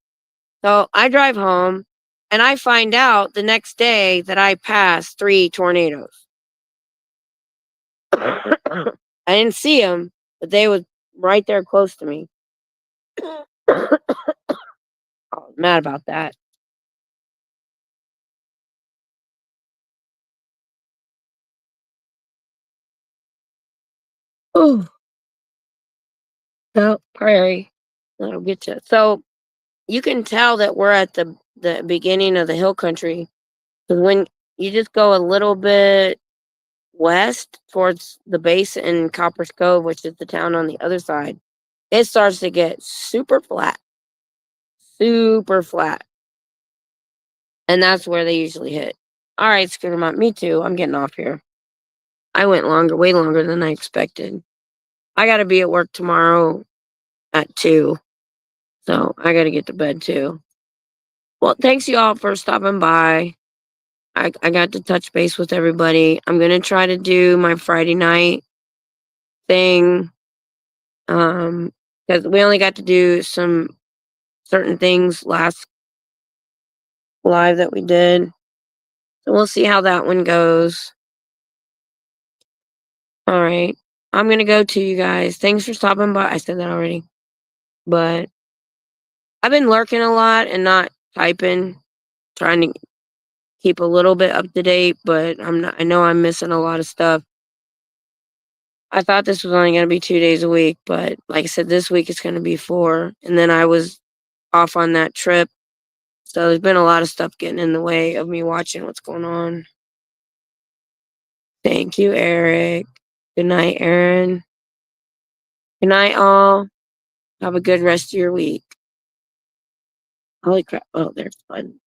So I drive home, and I find out the next day that I passed 3 tornadoes. I didn't see them, but they was right there close to me. I was mad about that. Oh, no, prairie. That'll get you. So you can tell that we're at the beginning of the hill country, because when you just go a little bit west towards the base in Copper's Cove, which is the town on the other side, it starts to get super flat. Super flat. And that's where they usually hit. All right, Scooter Mom, me too. I'm getting off here. I went way longer than I expected. I got to be at work tomorrow at 2. So I got to get to bed too. Well, thanks you all for stopping by. I got to touch base with everybody. I'm going to try to do my Friday night thing. Because we only got to do some certain things last live that we did. So we'll see how that one goes. All right. I'm going to go to you guys. Thanks for stopping by. I said that already. But I've been lurking a lot and not typing, trying to keep a little bit up to date, but I know I'm missing a lot of stuff. I thought this was only going to be 2 days a week, but like I said, this week it's going to be 4. And then I was off on that trip. So there's been a lot of stuff getting in the way of me watching what's going on. Thank you, Eric. Good night, Aaron. Good night, all. Have a good rest of your week. Holy crap. Oh, there's fun.